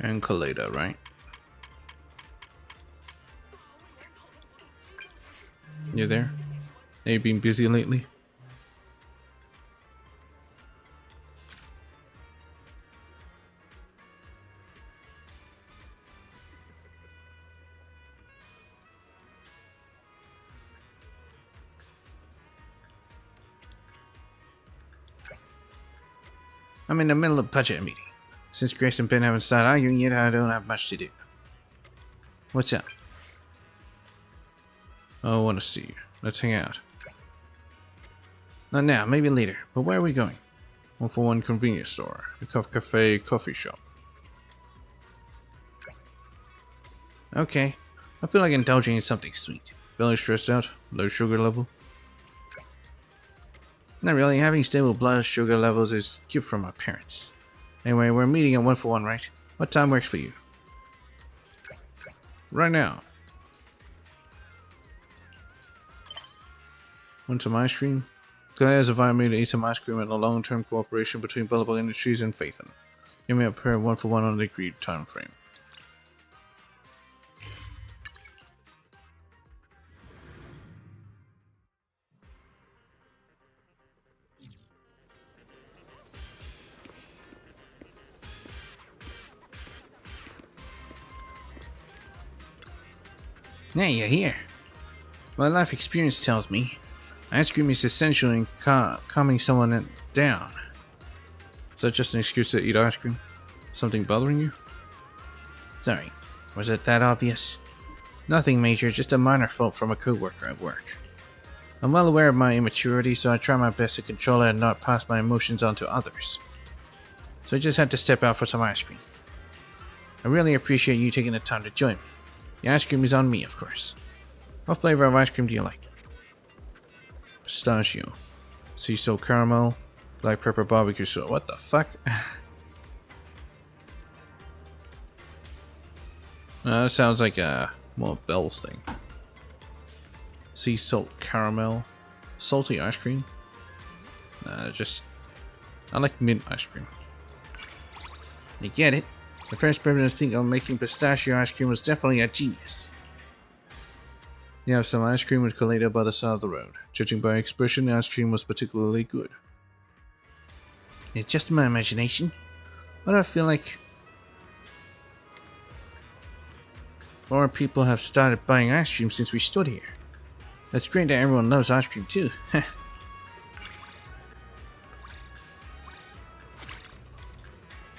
And Kaleda, right? You there? Have you been busy lately? I'm in the middle of budget meeting. Since Grace and Ben haven't started arguing yet, I don't have much to do. What's up? Oh, I want to see you. Let's hang out. Not now, maybe later. But where are we going? 141 convenience store, a cafe, coffee shop. Okay. I feel like indulging in something sweet. Belly stressed out, low sugar level. Not really. Having stable blood sugar levels is a gift from my parents. Anyway, we're meeting at 141, right? What time works for you? Right now. Want some ice cream? Claire has invited me to eat some ice cream and a long-term cooperation between Billable Industries and Phaethon. Give me a pair 141 on the agreed time frame. Hey, you're here. My life experience tells me ice cream is essential in calming someone down. Is that just an excuse to eat ice cream? Something bothering you? Sorry, was it that obvious? Nothing major, just a minor fault from a coworker at work. I'm well aware of my immaturity, so I try my best to control it and not pass my emotions on to others. So I just had to step out for some ice cream. I really appreciate you taking the time to join me. The ice cream is on me, of course. What flavor of ice cream do you like? Pistachio, sea salt caramel, black pepper barbecue sauce. What the fuck? That sounds like a more Bell's thing. Sea salt caramel, salty ice cream. I like mint ice cream. You get it? The first person to think of making pistachio ice cream was definitely a genius. You have some ice cream with Colada by the side of the road. Judging by expression, the ice cream was particularly good. It's just my imagination. Why do I feel like more people have started buying ice cream since we stood here? That's great that everyone loves ice cream too.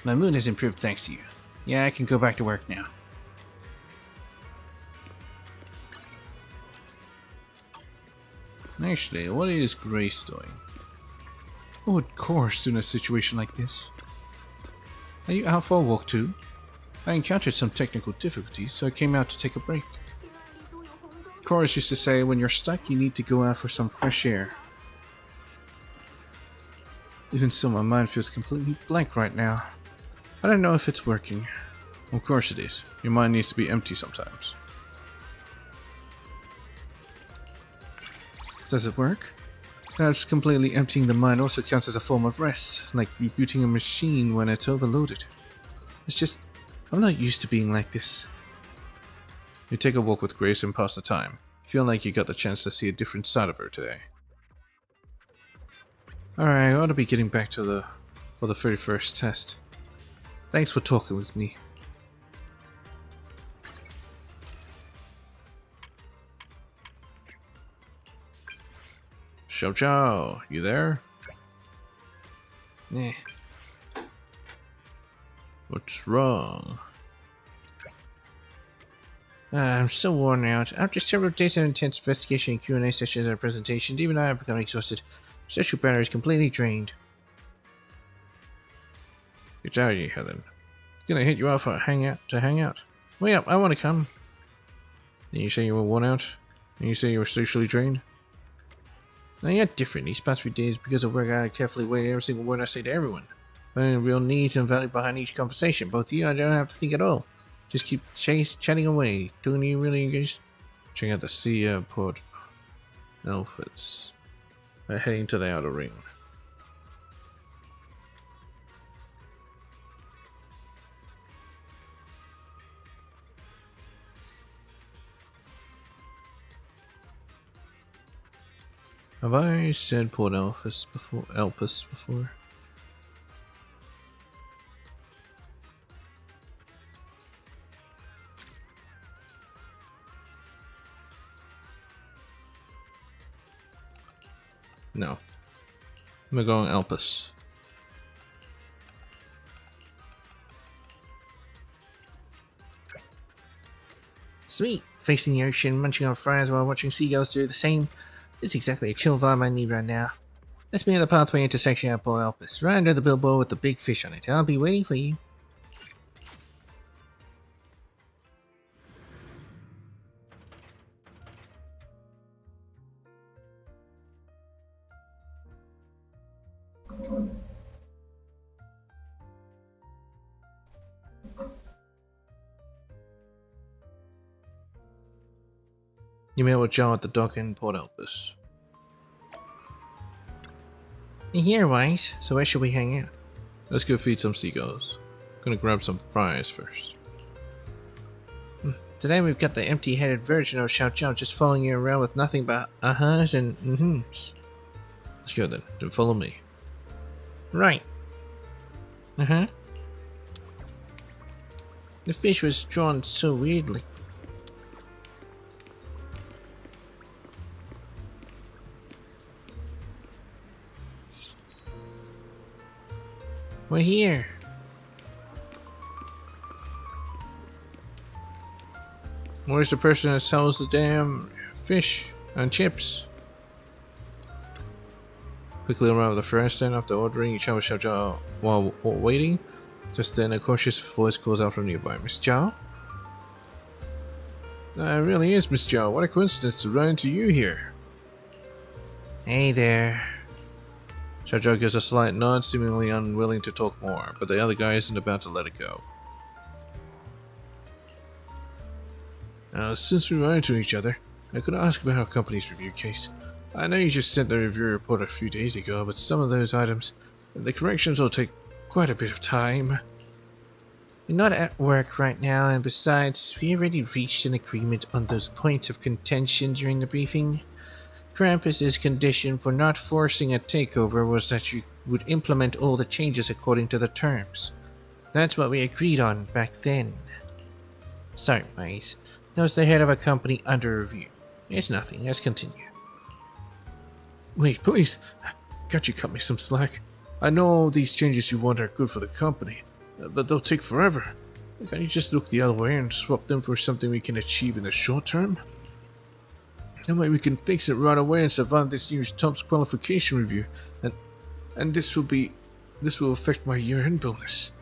My mood has improved thanks to you. Yeah, I can go back to work now. Actually, what is Grace doing? What would Course do in a situation like this? Are you out for a walk too? I encountered some technical difficulties, so I came out to take a break. Course used to say when you're stuck, you need to go out for some fresh air. Even so, my mind feels completely blank right now. I don't know if it's working. Of course it is. Your mind needs to be empty sometimes. Does it work? Perhaps completely emptying the mind also counts as a form of rest, like rebooting a machine when it's overloaded. It's just, I'm not used to being like this. You take a walk with Grace and pass the time. Feel like you got the chance to see a different side of her today. Alright, I ought to be getting back to the 31st test. Thanks for talking with me. Xiao Zhao, you there? Eh. What's wrong? I'm still worn out. After several days of intense investigation and Q&A sessions and presentations, even I have become exhausted. Social battery is completely drained. Get out of here, Helen. Gonna hit you up for hang out. Wait up, I wanna come. Then you say you were worn out? And you say you were socially drained? Now you're different these past few days because of work. I carefully weigh every single word I say to everyone. Finding real needs and value behind each conversation. Both of you, I don't have to think at all. Just keep chatting away. Doing you really engaged? Check out the sea port Alphas. They're heading to the outer ring. Have I said Port Elpis before? Elpis before? No. I'm going Elpis. Sweet. Facing the ocean, munching on fries while watching seagulls do the same. It's exactly a chill vibe I need right now. Let's be at the pathway intersection at Port Elpis, right under the billboard with the big fish on it. I'll be waiting for you. You met with Joe at the dock in Port Elpis. Here, Weiss. So where should we hang out? Let's go feed some seagulls. Gonna grab some fries first. Today we've got the empty-headed version of Xiao Zhao just following you around with nothing but uh-huhs and mm-hms. Let's go then. Then follow me. Right. Uh-huh. The fish was drawn so weirdly. We're here. Where's the person that sells the damn fish and chips? Quickly arrive at the fry stand after ordering, you chat with Xiao Zhao while waiting. Just then a cautious voice calls out from nearby. Miss Zhao? It really is, Miss Zhao. What a coincidence to run into you here. Hey there. Xiao Zhao gives a slight nod, seemingly unwilling to talk more, but the other guy isn't about to let it go. Since we ran into each other, I could ask about our company's review case. I know you just sent the review report a few days ago, but some of those items, the corrections will take quite a bit of time. We're not at work right now, and besides, we already reached an agreement on those points of contention during the briefing. Krampus's condition for not forcing a takeover was that you would implement all the changes according to the terms. That's what we agreed on back then. Sorry, Weiss. That was the head of a company under review. It's nothing. Let's continue. Wait, please. Can't you cut me some slack? I know all these changes you want are good for the company, but they'll take forever. Can't you just look the other way and swap them for something we can achieve in the short term? That way we can fix it right away and survive this year's TOPS qualification review, and this will affect my year-end bonus.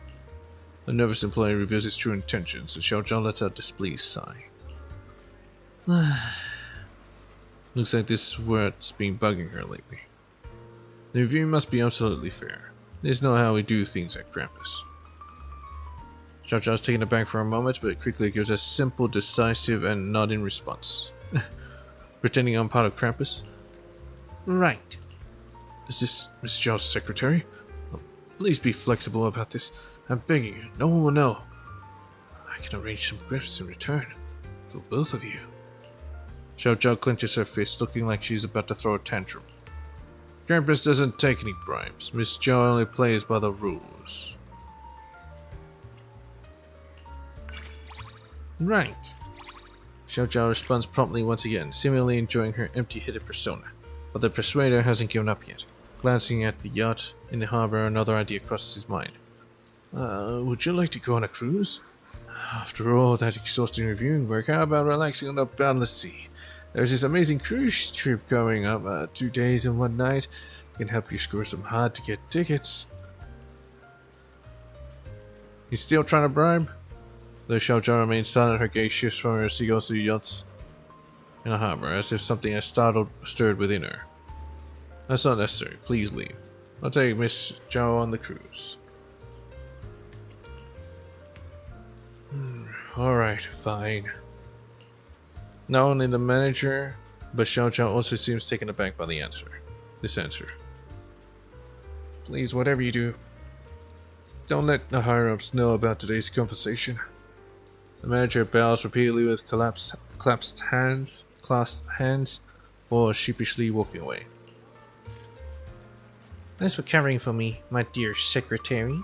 The nervous employee reveals his true intentions, and Xiao Zhao lets out a displeased sigh. Looks like this is what's been bugging her lately. The review must be absolutely fair. This is not how we do things at Krampus. Xiao Zhao's taken aback for a moment, but quickly gives a simple, decisive, and nod in response. Pretending I'm part of Krampus? Right. Is this Miss Zhao's secretary? Oh, please be flexible about this. I'm begging you, no one will know. I can arrange some gifts in return. For both of you. Xiao Zhao clenches her fist, looking like she's about to throw a tantrum. Krampus doesn't take any bribes. Miss Zhao only plays by the rules. Right. Xiao Zhao responds promptly once again, seemingly enjoying her empty-headed persona. But the persuader hasn't given up yet. Glancing at the yacht in the harbor, another idea crosses his mind. Would you like to go on a cruise? After all that exhausting reviewing work, how about relaxing on the boundless sea? There's this amazing cruise trip going up, 2 days and 1 night. Can help you score some hard-to-get tickets. He's still trying to bribe? Though Xiao Zhao remains silent, her gaze shifts from her seagulls to the yachts in the harbor, as if something has stirred within her. That's not necessary. Please leave. I'll take Miss Zhao on the cruise. Alright, fine. Not only the manager, but Xiao Zhao also seems taken aback by this answer. Please, whatever you do, don't let the higher-ups know about today's conversation. The manager bows repeatedly with clasped hands, before sheepishly walking away. Thanks for covering for me, my dear secretary.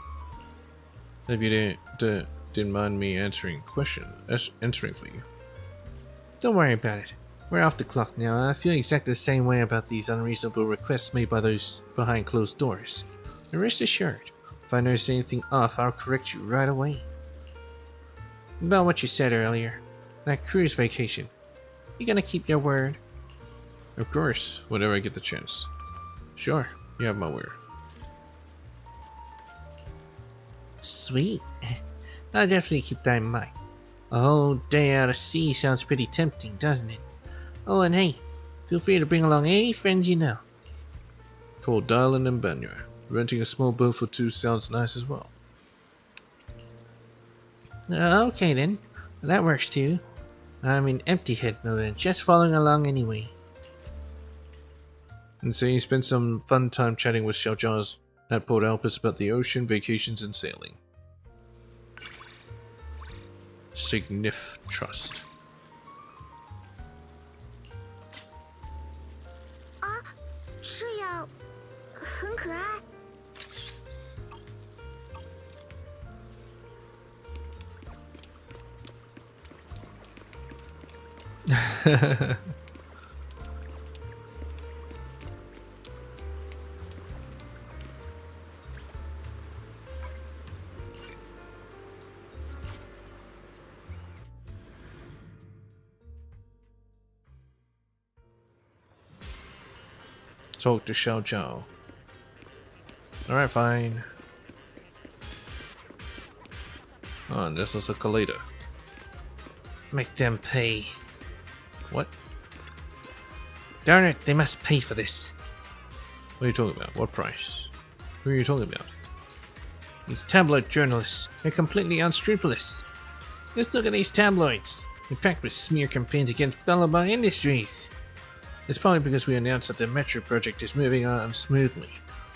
Hope you didn't mind me answering for you. Don't worry about it. We're off the clock now. I feel exactly the same way about these unreasonable requests made by those behind closed doors. And rest assured, if I notice anything off, I'll correct you right away. About what you said earlier, that cruise vacation. You gonna keep your word? Of course, whenever I get the chance. Sure, you have my word. Sweet. I'll definitely keep that in mind. A whole day out at sea sounds pretty tempting, doesn't it? Oh, and hey, feel free to bring along any friends you know. Call Dylan and Banyo. Renting a small boat for two sounds nice as well. Okay then, that works too. I'm in empty head mode and just following along anyway. And so you spent some fun time chatting with Xiaojia's at Port Alpes about the ocean, vacations, and sailing. Signif Trust. 是呀，很可爱。Talk to Xiao Zhao. Alright, fine. Oh, and this is a Kalita. Make them pay. What? Darn it, they must pay for this. What are you talking about? What price? Who are you talking about? These tabloid journalists are completely unscrupulous. Just look at these tabloids. They're packed with smear campaigns against Bellabong Industries. It's probably because we announced that the Metro project is moving on smoothly.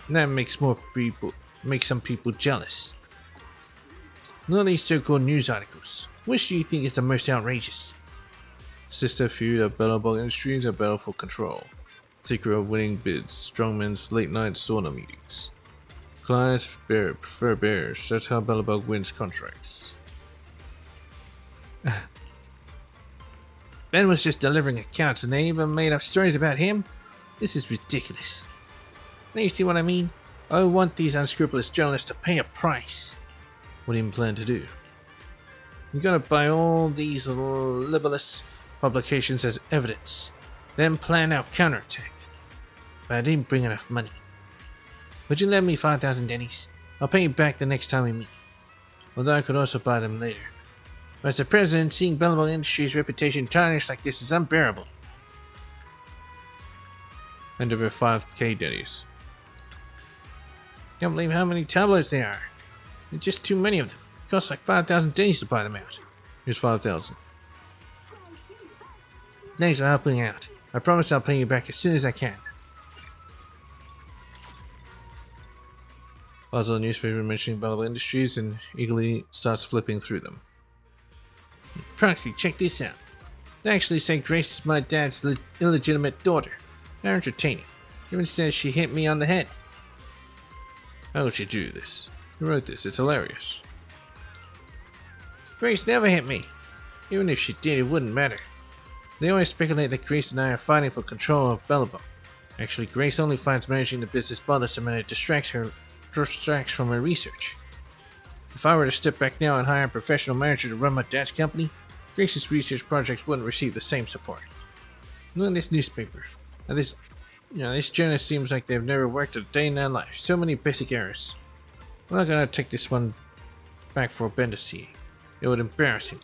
And that makes some people jealous. Look at these so-called news articles. Which do you think is the most outrageous? Sister feud of Bellabong Industries, a battle for control. Secret of winning bids, strongmen's late night sauna meetings. Clients prefer bears, that's how Bellabong wins contracts. Ben was just delivering accounts and they even made up stories about him? This is ridiculous. Now you see what I mean? I want these unscrupulous journalists to pay a price. What do you plan to do? You're gonna buy all these libelous publications as evidence, then plan our counterattack. But I didn't bring enough money. Would you lend me 5,000 dennies? I'll pay you back the next time we meet. Although I could also buy them later. But as the president, seeing Bellabong Industries' reputation tarnished like this is unbearable. And over 5k dennies. Can't believe how many tabloids there are. There's just too many of them. It costs like 5,000 dennies to buy them out. Here's 5,000. Thanks for helping out. I promise I'll pay you back as soon as I can. Also, a newspaper mentioning Bellabong Industries and eagerly starts flipping through them. Proxy, check this out. They actually say Grace is my dad's illegitimate daughter. How entertaining. Even says she hit me on the head. How would she do this? Who wrote this? It's hilarious. Grace never hit me. Even if she did, it wouldn't matter. They always speculate that Grace and I are fighting for control of Bellabong. Actually, Grace only finds managing the business bothersome and it distracts from her research. If I were to step back now and hire a professional manager to run my dad's company, Grace's research projects wouldn't receive the same support. Look at this newspaper. Now this journalist seems like they've never worked a day in their life. So many basic errors. I'm not gonna take this one back for Ben to see. It would embarrass him.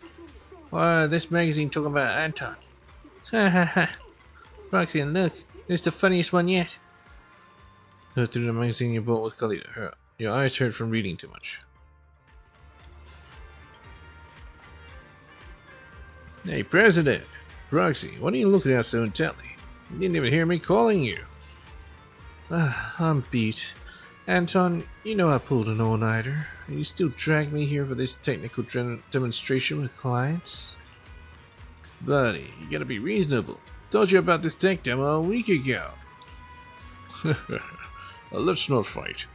Why, this magazine talking about Anton. Ha ha ha. Roxy, and look, it's the funniest one yet. Go through the magazine you bought with Kalita. Your eyes hurt from reading too much. Hey, President! Proxy, what are you looking at so intently? You didn't even hear me calling you. I'm beat. Anton, you know I pulled an all-nighter, and you still drag me here for this technical demonstration with clients? Buddy, you gotta be reasonable. Told you about this tech demo a week ago. Let's not fight.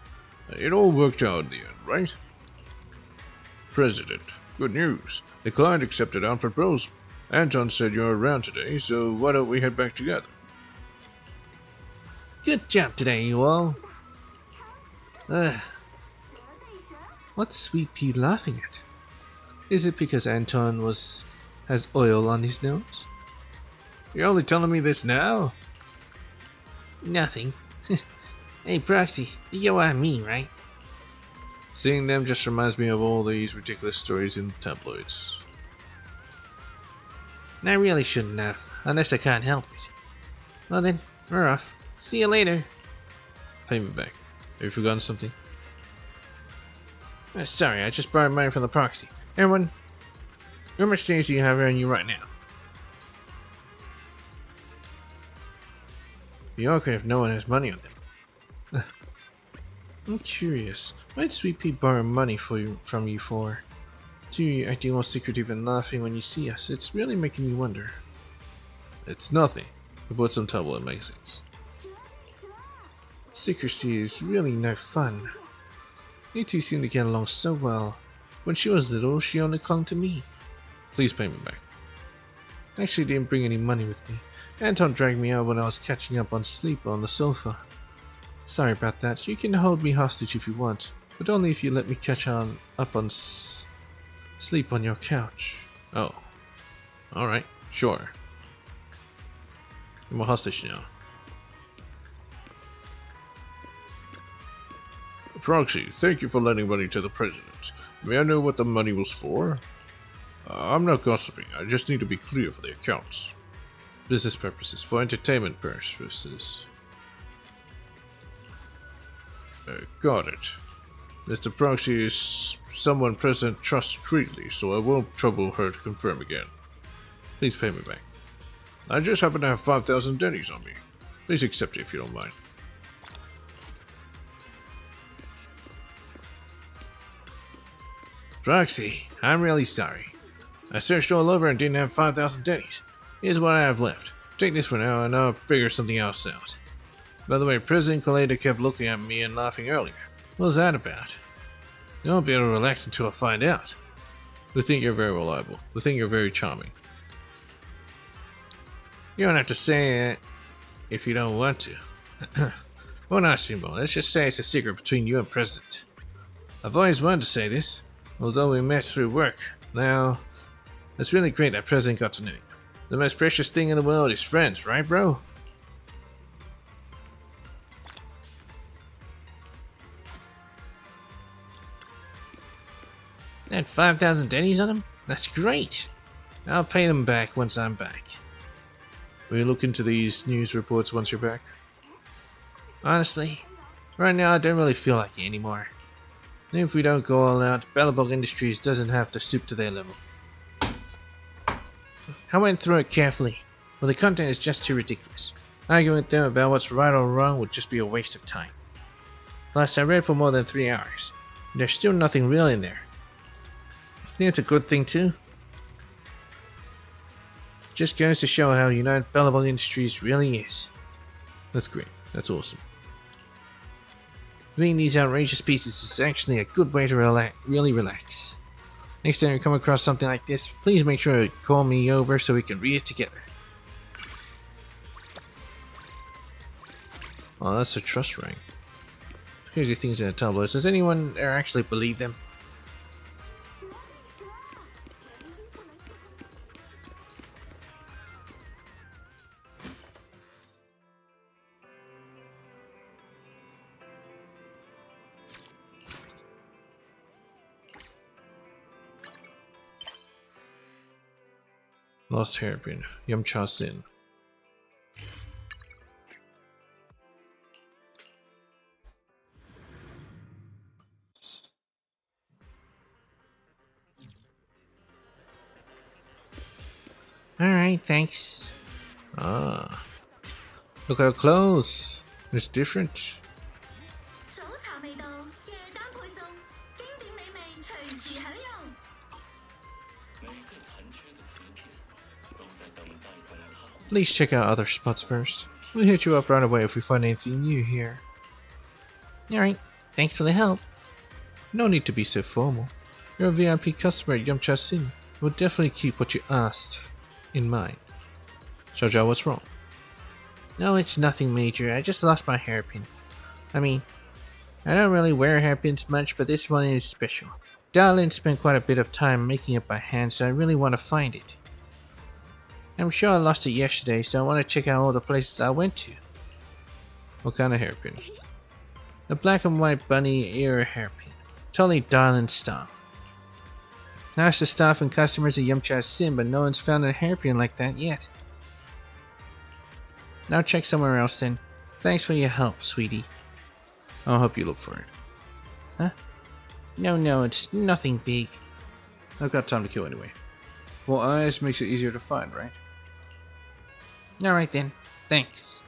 It all worked out in the end, right? President, good news. The client accepted our proposal. Anton said you're around today, so why don't we head back together? Good job today, you all. What's Sweet Pea laughing at? Is it because Anton has oil on his nose? You're only telling me this now? Nothing. Hey, Proxy, you get what I mean, right? Seeing them just reminds me of all these ridiculous stories in the tabloids. I really shouldn't have, unless I can't help it. Well then, we're off. See you later. Pay me back. Have you forgotten something? Sorry, I just borrowed money from the Proxy. Everyone, how much change do you have on you right now? Be awkward if no one has money on them. I'm curious. Why'd Sweet Pea borrow money from you for? Do you acting all secretive and laughing when you see us? It's really making me wonder. It's nothing. We bought some tabloid magazines. Secrecy is really no fun. You two seem to get along so well. When she was little, she only clung to me. Please pay me back. I actually didn't bring any money with me. Anton dragged me out when I was catching up on sleep on the sofa. Sorry about that. You can hold me hostage if you want, but only if you let me catch up on sleep on your couch. Oh. Alright, sure. I'm a hostage now. Proxy, thank you for lending money to the president. May I know what the money was for? I'm not gossiping, I just need to be clear for the accounts. Business purposes, for entertainment purposes. Got it. Mr. Proxy is someone President trusts greatly, so I won't trouble her to confirm again. Please pay me back. I just happen to have 5,000 dennies on me. Please accept it if you don't mind. Proxy, I'm really sorry. I searched all over and didn't have 5,000 dennies. Here's what I have left. Take this for now and I'll figure something else out. By the way, President Kaleda kept looking at me and laughing earlier. What was that about? I won't be able to relax until I find out. We think you're very reliable. We think you're very charming. You don't have to say it if you don't want to. Well, not Shimo. Let's just say it's a secret between you and President. I've always wanted to say this, although we met through work. Now, it's really great that President got to know you. The most precious thing in the world is friends, right, bro? That 5,000 dennies on him? That's great. I'll pay them back once I'm back. Will you look into these news reports once you're back? Honestly, right now I don't really feel like it anymore. And if we don't go all out, Bellabog Industries doesn't have to stoop to their level. I went through it carefully, but the content is just too ridiculous. Arguing with them about what's right or wrong would just be a waste of time. Plus, I read for more than 3 hours. And there's still nothing real in there. I think it's a good thing too. Just goes to show how united Bellabog Industries really is. That's great. That's awesome. Reading these outrageous pieces is actually a good way to really relax. Next time you come across something like this, please make sure to call me over so we can read it together. Oh, that's a trust ring. Crazy things in the tabloids. Does anyone ever actually believe them? Lost hairpin. Yamcha Sin. Alright, thanks. Ah. Look how close. It's different. Please check out other spots first. We'll hit you up right away if we find anything new here. Alright, thanks for the help. No need to be so formal. You're a VIP customer at Yum Cha Sim. We'll definitely keep what you asked in mind. Xiao Zhao, what's wrong? No, it's nothing major. I just lost my hairpin. I mean, I don't really wear hairpins much, but this one is special. Darlin spent quite a bit of time making it by hand, so I really want to find it. I'm sure I lost it yesterday, so I want to check out all the places I went to. What kind of hairpin? The black and white bunny ear hairpin. Totally Darlin style. I asked the staff and customers at Yum Cha Sim, but no one's found a hairpin like that yet. Now check somewhere else then. Thanks for your help, sweetie. I'll help you look for it. Huh? No, it's nothing big. I've got time to kill anyway. Well, eyes makes it easier to find, right? Alright then, thanks.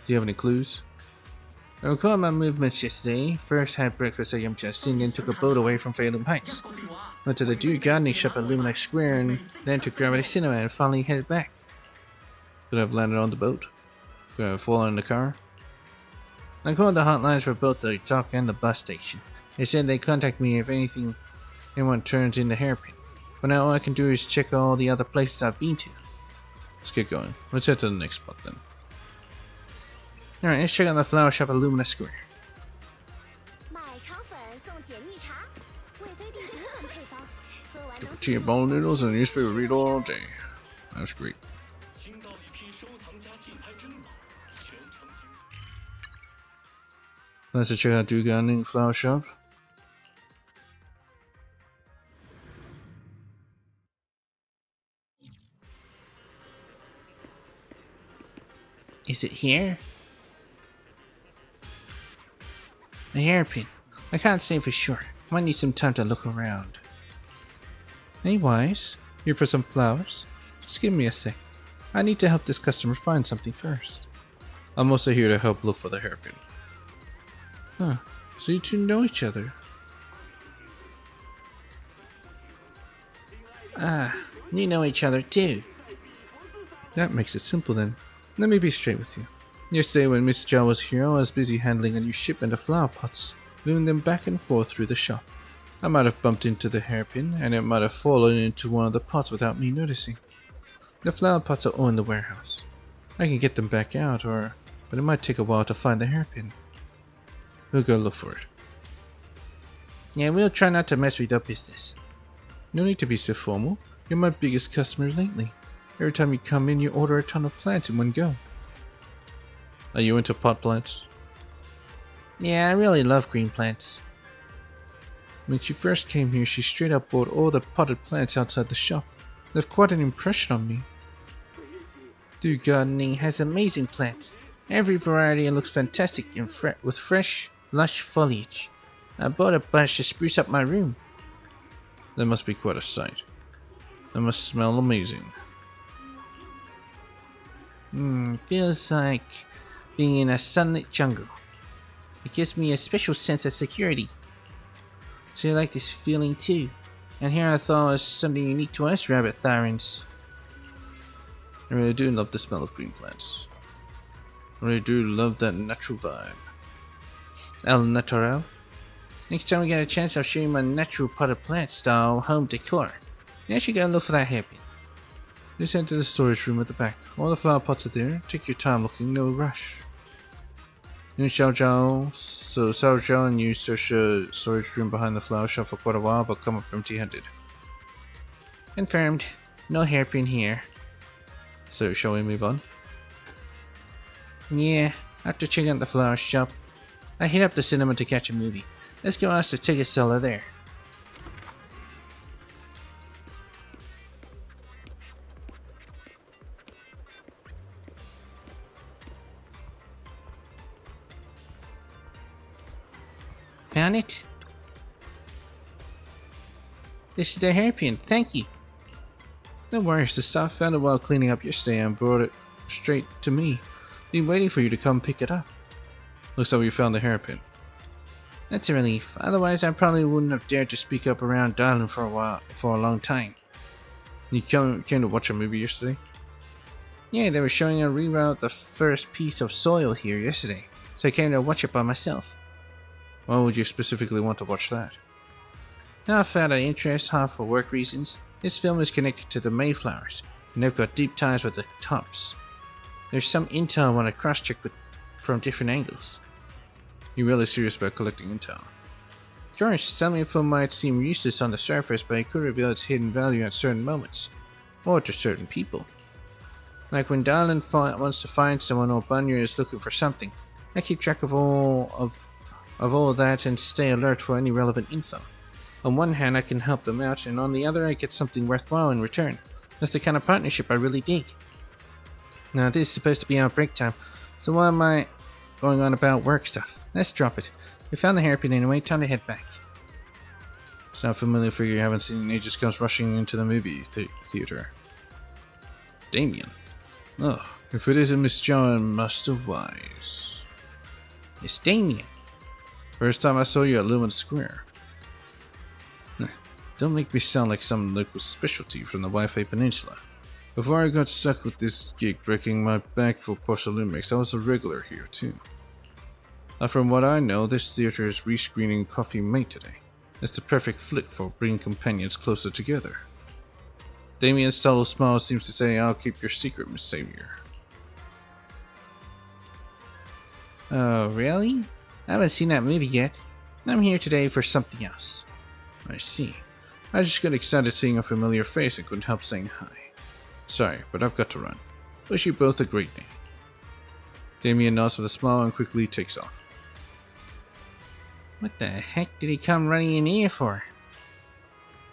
Do you have any clues? I recall my movements yesterday. First had breakfast at Yum Cha Sim, then took a boat away from Phelan Heights. Went to the Dew Gardening Shop at Luminax Square, and then to Gravity Cinema and finally headed back. Could I have landed on the boat? Could I have fallen in the car? I called the hotlines for both the dock and the bus station. They said they'd contact me if anyone turns in the hairpin. But now all I can do is check all the other places I've been to. Let's get going. Let's head to the next spot then. Alright, let's check out the flower shop at Lumina Square. 买肠粉送解腻茶，贵妃地图本配方，喝完能 Chia ball noodles and newspaper read all day. That's great. 听到一批收藏家竞拍珍宝，全程听。 Let's check out Dew Gardening Flower Shop. Is it here? A hairpin. I can't say for sure. Might need some time to look around. Hey Wise, here for some flowers? Just give me a sec. I need to help this customer find something first. I'm also here to help look for the hairpin. Huh, so you two know each other? Ah, you know each other too. That makes it simple then. Let me be straight with you. Yesterday when Miss Zhao was here, I was busy handling a new shipment of flower pots, moving them back and forth through the shop. I might have bumped into the hairpin, and it might have fallen into one of the pots without me noticing. The flower pots are all in the warehouse. I can get them back out, but it might take a while to find the hairpin. We'll go look for it. Yeah, we'll try not to mess with your business. No need to be so formal. You're my biggest customer lately. Every time you come in, you order a ton of plants in one go. Are you into pot plants? Yeah, I really love green plants. When she first came here, she straight up bought all the potted plants outside the shop. Left quite an impression on me. Dew Gardening has amazing plants. Every variety looks fantastic and with fresh, lush foliage. I bought a bunch to spruce up my room. That must be quite a sight. That must smell amazing. Feels like being in a sunlit jungle. It gives me a special sense of security. So you like this feeling too? And here I thought it was something unique to us rabbit thyrans. I really do love the smell of green plants. I really do love that natural vibe. El natural. Next time we get a chance, I'll show you my natural potted plant style home decor. You actually gotta look for that hairpin. Just head to the storage room at the back. All the flower pots are there. Take your time looking, no rush. You and Xiao Zhao. So Xiao Zhao and you search the storage room behind the flower shop for quite a while, but come up empty-handed. Confirmed. No hairpin here. So shall we move on? Yeah, after checking out the flower shop, I hit up the cinema to catch a movie. Let's go ask the ticket seller there. Found it? This is the hairpin, thank you. No worries, the staff found it while cleaning up yesterday and brought it straight to me. Been waiting for you to come pick it up. Looks like we found the hairpin. That's a relief, otherwise I probably wouldn't have dared to speak up around Darlin for a long time. You came to watch a movie yesterday? Yeah, they were showing a reroute the first piece of soil here yesterday, so I came to watch it by myself. Why would you specifically want to watch that? I found an interest, half for work reasons. This film is connected to the Mayflowers, and they've got deep ties with the Tops. There's some intel I want to cross-check from different angles. You really serious about collecting intel? Of course, some info might seem useless on the surface, but it could reveal its hidden value at certain moments, or to certain people. Like when Darlin wants to find someone or Bunya is looking for something, I keep track of all that and stay alert for any relevant info. On one hand, I can help them out, and on the other, I get something worthwhile in return. That's the kind of partnership I really dig. Now, this is supposed to be our break time, so why am I going on about work stuff? Let's drop it. We found the hairpin anyway, time to head back. It's not familiar figure you haven't seen, and he just comes rushing into the movie theater. Damien. Oh, if it isn't Miss John Master Wise. It's Damien. First time I saw you at Lumen Square. Don't make me sound like some local specialty from the Wi-Fi Peninsula. Before I got stuck with this gig breaking my back for porcelain mix, I was a regular here too. From what I know, this theater is rescreening Coffee Mate today. It's the perfect flick for bringing companions closer together. Damien's subtle smile seems to say, I'll keep your secret, Miss Savior. Oh, really? I haven't seen that movie yet. I'm here today for something else. I see. I just got excited seeing a familiar face and couldn't help saying hi. Sorry, but I've got to run. Wish you both a great day. Damien nods with a smile and quickly takes off. What the heck did he come running in here for?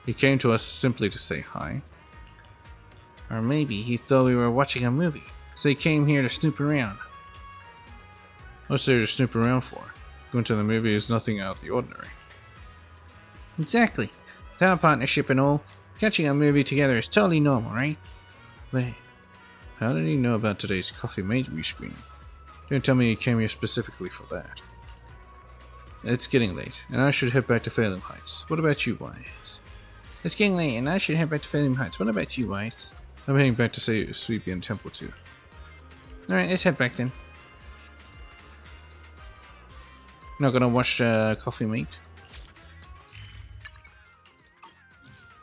He came to us simply to say hi. Or maybe he thought we were watching a movie, so he came here to snoop around. What's there to snoop around for? Going to the movie is nothing out of the ordinary. Exactly. Without partnership and all, catching a movie together is totally normal, right? Wait, how did he know about today's Coffee Mate rescreening? Don't tell me he came here specifically for that. It's getting late, and I should head back to Phelim Heights. What about you, Wise? It's getting late, and I should head back to Phelim Heights. What about you, Wise? I'm heading back to say Sweepian Temple too. Alright, let's head back then. Not gonna watch Coffee Mate?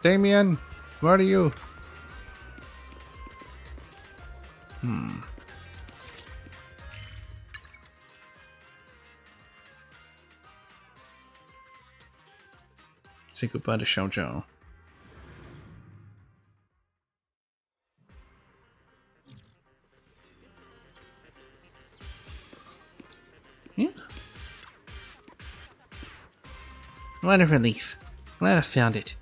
Damien, where are you? Say goodbye to Xiao Zhao. Yeah. What a relief. Glad I found it.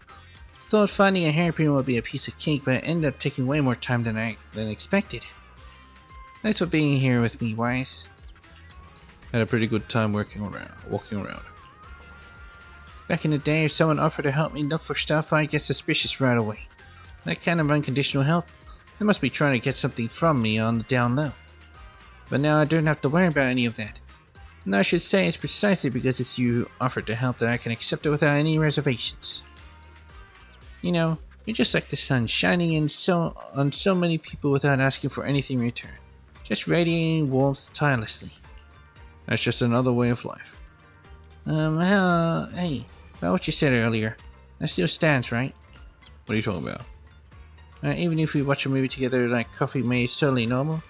Thought finding a hairpin would be a piece of cake, but it ended up taking way more time than expected. Thanks for being here with me, Wise. Had a pretty good time walking around. Back in the day, if someone offered to help me look for stuff, I'd get suspicious right away. That kind of unconditional help, they must be trying to get something from me on the down low. But now I don't have to worry about any of that. And I should say it's precisely because it's you who offered to help that I can accept it without any reservations. You know, you're just like the sun shining on so many people without asking for anything in return. Just radiating warmth tirelessly. That's just another way of life. Hey, about what you said earlier, that still stands, right? What are you talking about? Even if we watch a movie together like Coffee Mate is totally normal?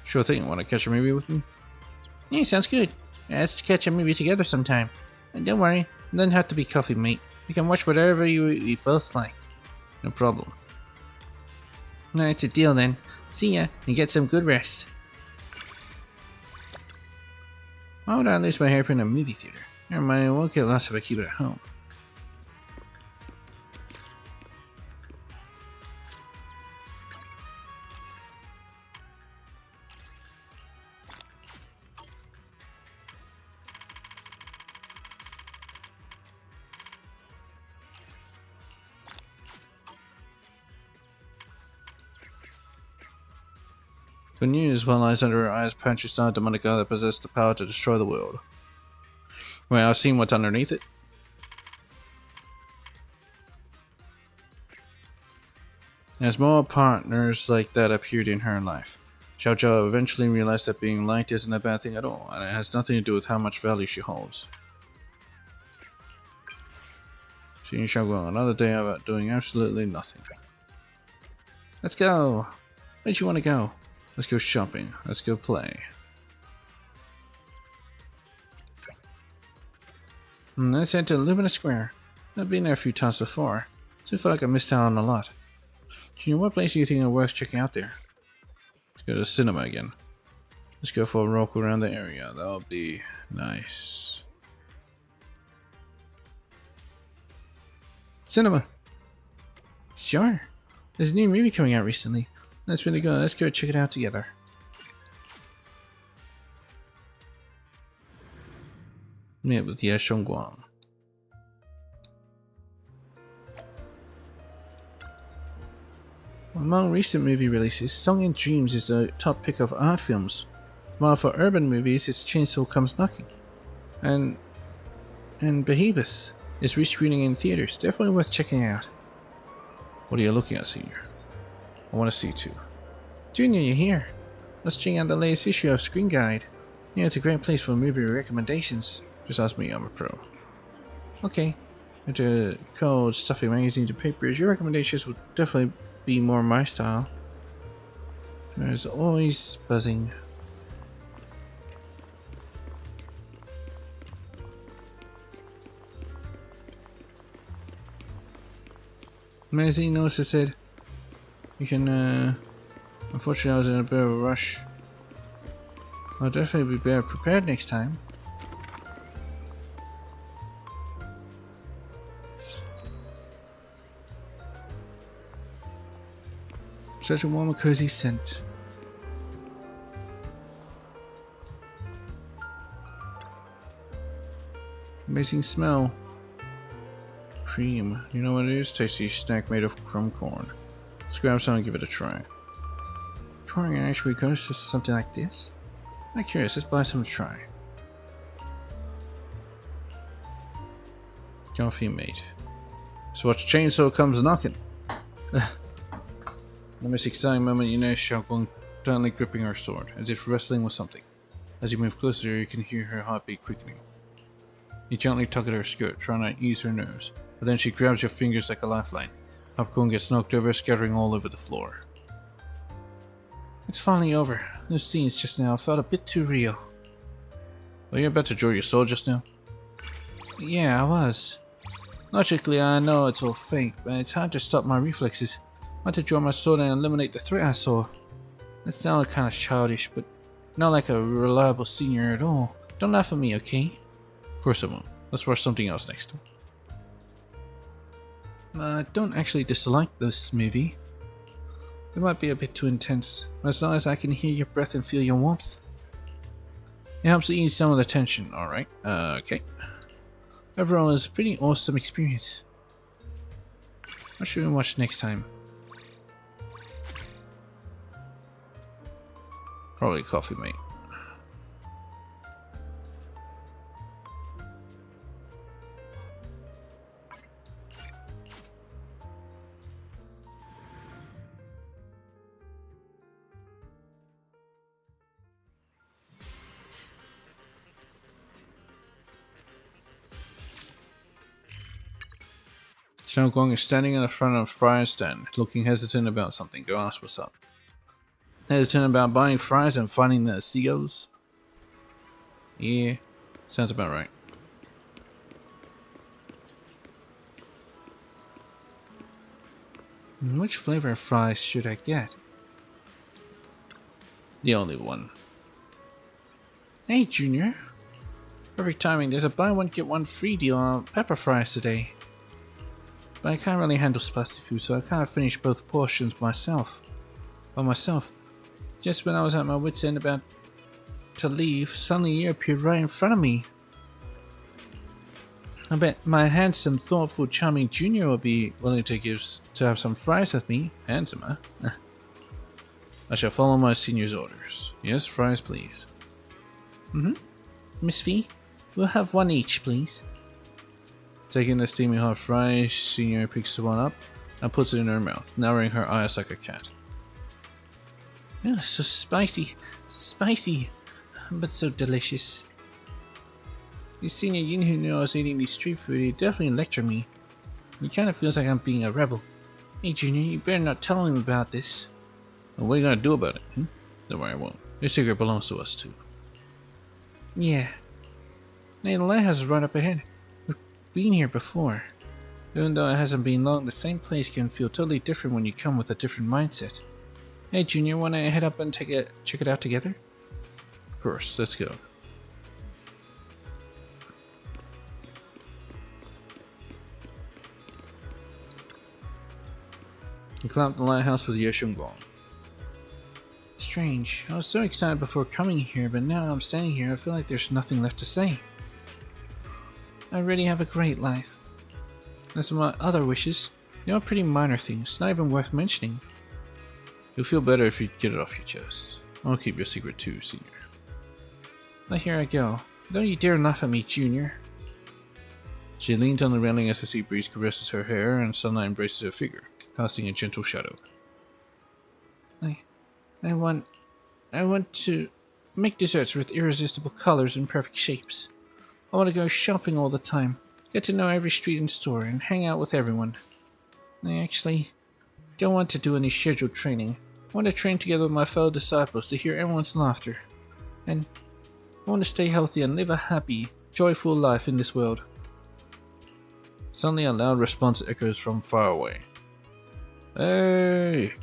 Sure thing, want to catch a movie with me? Yeah, sounds good. Let's catch a movie together sometime. And don't worry, it doesn't have to be Coffee Mate. We can watch whatever we both like. No problem. Alright, it's a deal then. See ya, and get some good rest. Why would I lose my hairpin in a movie theater? Never mind, it won't get lost if I keep it at home. Good news, one lies under her eyes, punches down a demonic god that possesses the power to destroy the world. Wait, I've seen what's underneath it. As more partners like that appeared in her life, Xiao Zhao eventually realized that being liked isn't a bad thing at all, and it has nothing to do with how much value she holds. Senior Shagwell, another day about doing absolutely nothing. Let's go! Where'd you want to go? Let's go shopping. Let's go play. Let's head to Lumina Square. I've been there a few times before, so I feel like I missed out on a lot. Junior, what place do you think are worth checking out there? Let's go to the cinema again. Let's go for a walk around the area. That'll be nice. Cinema! Sure. There's a new movie coming out recently. That's really good. Let's go check it out together. Meet with Ye Shongguang. Among recent movie releases, Song and Dreams is the top pick of art films, while for urban movies, it's Chainsaw Comes Knocking. And Behemoth is rescreening in theaters. Definitely worth checking out. What are you looking at, Senior? I want to see too. Junior, you're here. Let's check out the latest issue of Screen Guide. Yeah, it's a great place for movie recommendations. Just ask me, I'm a pro. Okay. Into cold, stuffy magazines and papers, your recommendations would definitely be more my style. There's always buzzing. Magazine notes that said you can unfortunately I was in a bit of a rush. I'll definitely be better prepared next time. Such a warm and cozy scent. Amazing smell. Cream. You know what it is? Tasty snack made of crumb corn. Let's grab some and give it a try. Corn and ice goes to something like this? I'm curious, let's buy some to try. Coffee mate. So watch Chainsaw Comes Knocking. The most exciting moment, you know, Xiaoguang tightly gripping her sword, as if wrestling with something. As you move closer, you can hear her heartbeat quickening. You gently tug at her skirt, trying to ease her nerves, but then she grabs your fingers like a lifeline. Popcorn gets knocked over, scattering all over the floor. It's finally over. Those scenes just now felt a bit too real. Were you about to draw your sword just now? Yeah, I was. Logically, I know it's all fake, but it's hard to stop my reflexes. I want to draw my sword and eliminate the threat I saw. That sounded kind of childish, but not like a reliable senior at all. Don't laugh at me, okay? Of course I won't. Let's watch something else next time. I don't actually dislike this movie. It might be a bit too intense, but as long as I can hear your breath and feel your warmth, it helps ease some of the tension, alright? Okay. Overall, it was a pretty awesome experience. What should we watch next time? Probably Coffee Mate. Xiaoguang is standing in the front of a fryer's stand, looking hesitant about something. Go ask what's up. Hesitant about buying fries and finding the seagulls? Yeah, sounds about right. Which flavor of fries should I get? The only one. Hey, Junior. Perfect timing. There's a buy one get one free deal on pepper fries today. But I can't really handle spicy food, so I can't finish both portions by myself. Just when I was at my wit's end about to leave, suddenly you appeared right in front of me. I bet my handsome, thoughtful, charming junior will be willing to have some fries with me. Handsome, huh? I shall follow my senior's orders. Yes, fries, please. Miss V, we'll have one each, please. Taking the steaming hot fries, senior picks one up and puts it in her mouth, narrowing her eyes like a cat. Oh, so spicy, but so delicious. The senior Yin who knew I was eating the street food, he definitely lectured me. He kind of feels like I'm being a rebel. Hey, Junior, you better not tell him about this. Well, what are you gonna do about it? Don't worry, I won't. Your secret belongs to us too. Yeah. Hey, the lighthouse is right up ahead. We've been here before. Even though it hasn't been long, the same place can feel totally different when you come with a different mindset. Hey, Junior, wanna head up and check it out together? Of course, let's go. You climb up the lighthouse with Ye Shunguang. Strange. I was so excited before coming here, but now I'm standing here, I feel like there's nothing left to say. I already have a great life. As for my other wishes, they are pretty minor things, not even worth mentioning. You'll feel better if you get it off your chest. I'll keep your secret too, Senior. Well, here I go. Don't you dare laugh at me, Junior. She leans on the railing as the sea breeze caresses her hair and sunlight embraces her figure, casting a gentle shadow. I want to make desserts with irresistible colors and perfect shapes. I want to go shopping all the time, get to know every street and store, and hang out with everyone. I actually don't want to do any scheduled training. I want to train together with my fellow disciples to hear everyone's laughter. And I want to stay healthy and live a happy, joyful life in this world. Suddenly a loud response echoes from far away. Hey!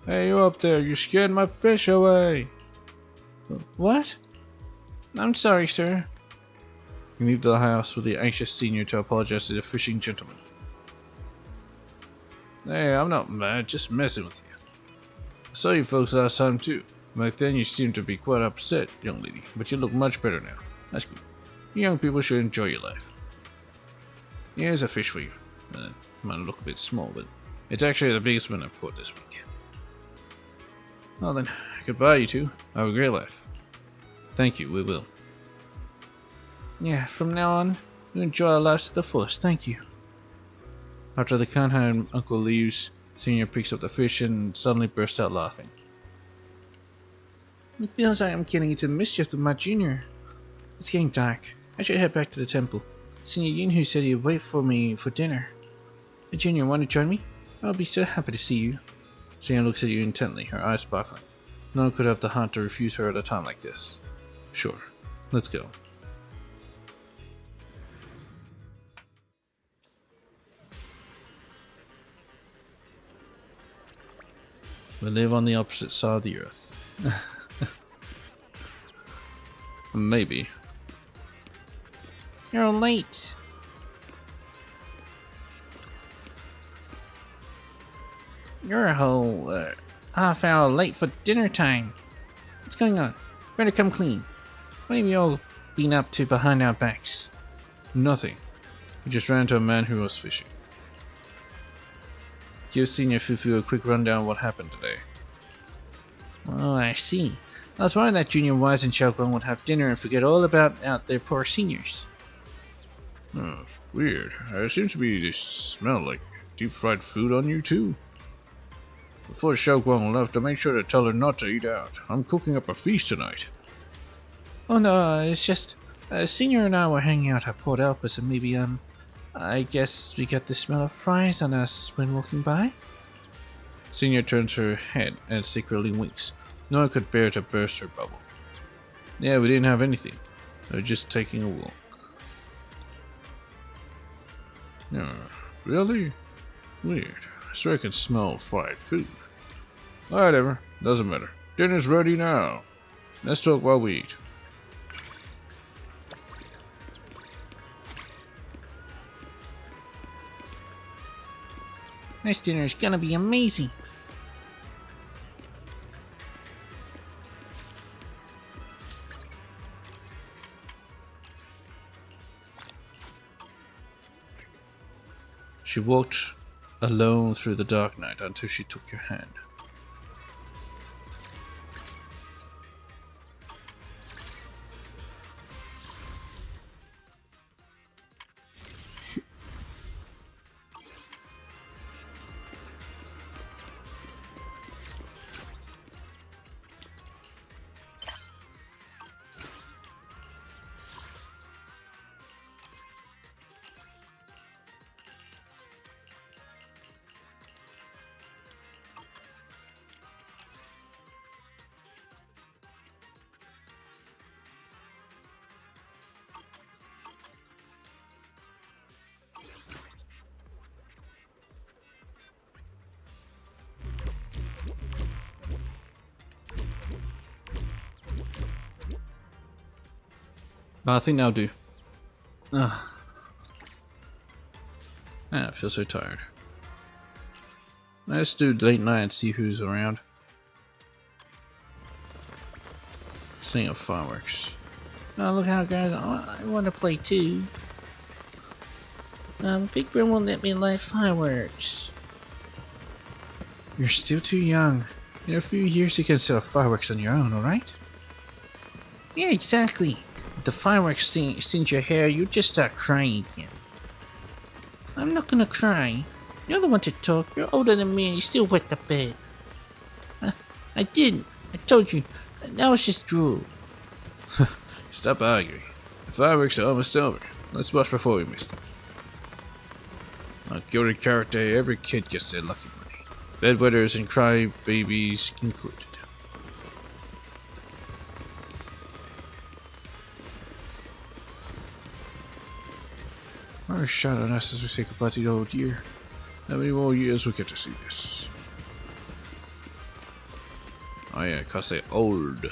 Hey, you up there, you scared my fish away! What? I'm sorry, sir. You leave the house with the anxious Senior to apologize to the fishing gentleman. Hey, I'm not mad, just messing with you. I saw you folks last time too. Back then you seemed to be quite upset, young lady, but you look much better now. That's good. You young people should enjoy your life. Here's a fish for you. Might look a bit small, but it's actually the biggest one I've caught this week. Well then, goodbye you two. Have a great life. Thank you, we will. Yeah, from now on, we enjoy our lives to the fullest, thank you. After the kind-hearted uncle leaves, Senior picks up the fish and suddenly bursts out laughing. It feels like I'm getting into mischief with my junior. It's getting dark. I should head back to the temple. Senior Yunhu said he'd wait for me for dinner. Hey, Junior, want to join me? I'll be so happy to see you. Senior looks at you intently, her eyes sparkling. No one could have the heart to refuse her at a time like this. Sure, let's go. We live on the opposite side of the earth. Maybe. You're late. You're a whole half hour late for dinner time. What's going on? Better come clean. What have you all been up to behind our backs? Nothing. We just ran into a man who was fishing. Give Senior Fufu a quick rundown of what happened today. Oh, I see. I was worried that Junior Wise and Xiaoguang would have dinner and forget all about their poor seniors. Oh, weird. There seems to be this smell like deep fried food on you too. Before Xiaoguang left, I made sure to tell her not to eat out. I'm cooking up a feast tonight. Oh no, it's just Senior and I were hanging out at Port Elpis and maybe I guess we got the smell of fries on us when walking by. Senior turns her head and secretly winks. No one could bear to burst her bubble. Yeah, we didn't have anything. We were just taking a walk. Really? Weird. I swear I can smell fried food. Whatever. Doesn't matter. Dinner's ready now. Let's talk while we eat. This dinner is gonna be amazing. She walked alone through the dark night until she took your hand. But I think that'll do. Ah, I feel so tired. Let's do late night and see who's around. Seeing fireworks. Oh, look how guys! I want to play too. Big Bro won't let me light fireworks. You're still too young. In a few years you can set off fireworks on your own, alright? Yeah, exactly. If the fireworks singe your hair, you just start crying again. I'm not gonna cry. You're the one to talk. You're older than me and you still wet the bed. I didn't. I told you. That was just drool. Stop arguing. The fireworks are almost over. Let's watch before we miss them. On Gilded Character, every kid gets their lucky money. Bedwetters and crybabies included. Our shot on us as we say goodbye to the old year. How many more years we get to see this? Oh yeah, cause they're old.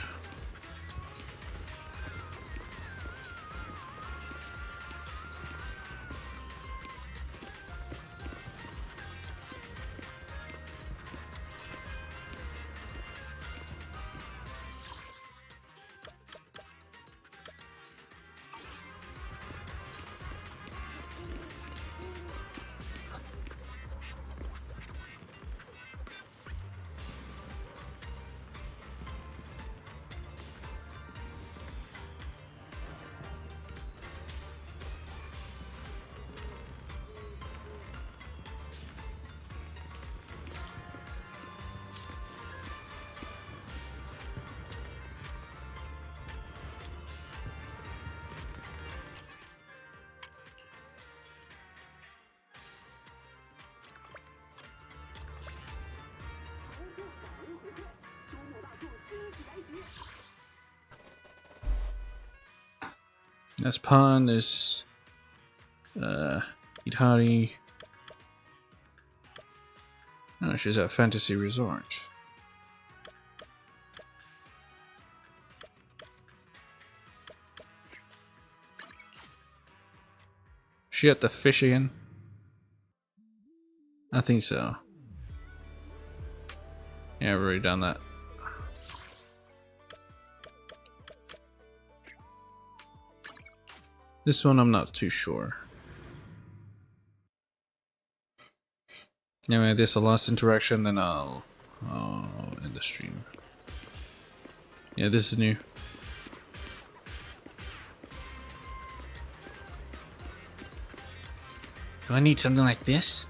That's Pan, there's Idari. Oh, she's at Fantasy Resort. She at the fish again? I think so. Yeah, I've already done that. This one I'm not too sure. Anyway, this is the last interaction, then I'll end the stream. Yeah, this is new. Do I need something like this?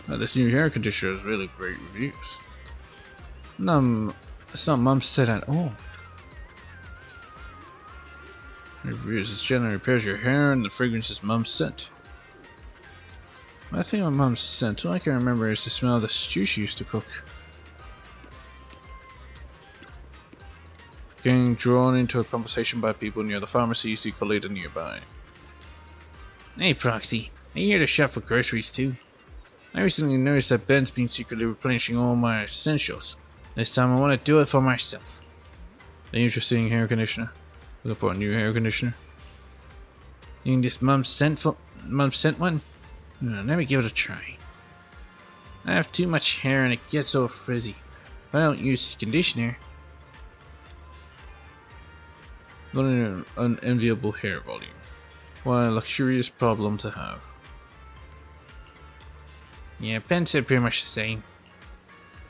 This new hair conditioner has really great reviews. No, it's not Mum's scent at all. Reviews, it generally repairs your hair and the fragrance is Mum's scent. I think my Mum's scent, all I can remember is the smell of the stew she used to cook. Getting drawn into a conversation by people near the pharmacy you see Khalida nearby. Hey Proxy, are you here to shop for groceries too? I recently noticed that Ben's been secretly replenishing all my essentials. This time I want to do it for myself. An interesting hair conditioner. Looking for a new hair conditioner. You mean this Mum's scent one? Let me give it a try. I have too much hair and it gets all frizzy. If I don't use conditioner. Not an unenviable hair volume. Why a luxurious problem to have. Yeah, Ben said pretty much the same.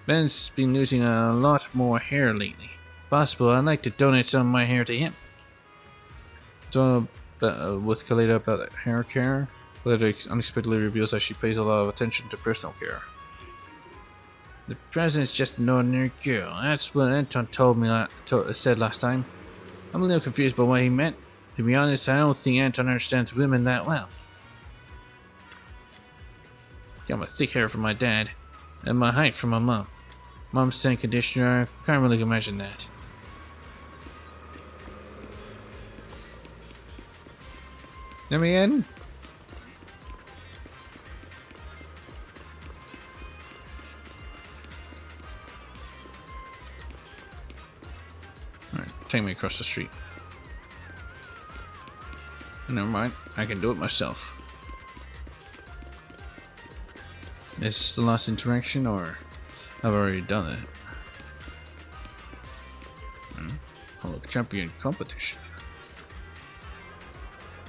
Ben's been losing a lot more hair lately. If possible, I'd like to donate some of my hair to him. So, with Khalida about hair care, Khalida unexpectedly reveals that she pays a lot of attention to personal care. The president's just an ordinary girl. That's what Anton told me. Said last time. I'm a little confused by what he meant. To be honest, I don't think Anton understands women that well. Got my thick hair from my dad, and my height from my mom. Mom's scent conditioner, can't really imagine that. Let me in. Alright, take me across the street. Never mind, I can do it myself. Is this the last interaction, or I've already done it? Hollow champion competition.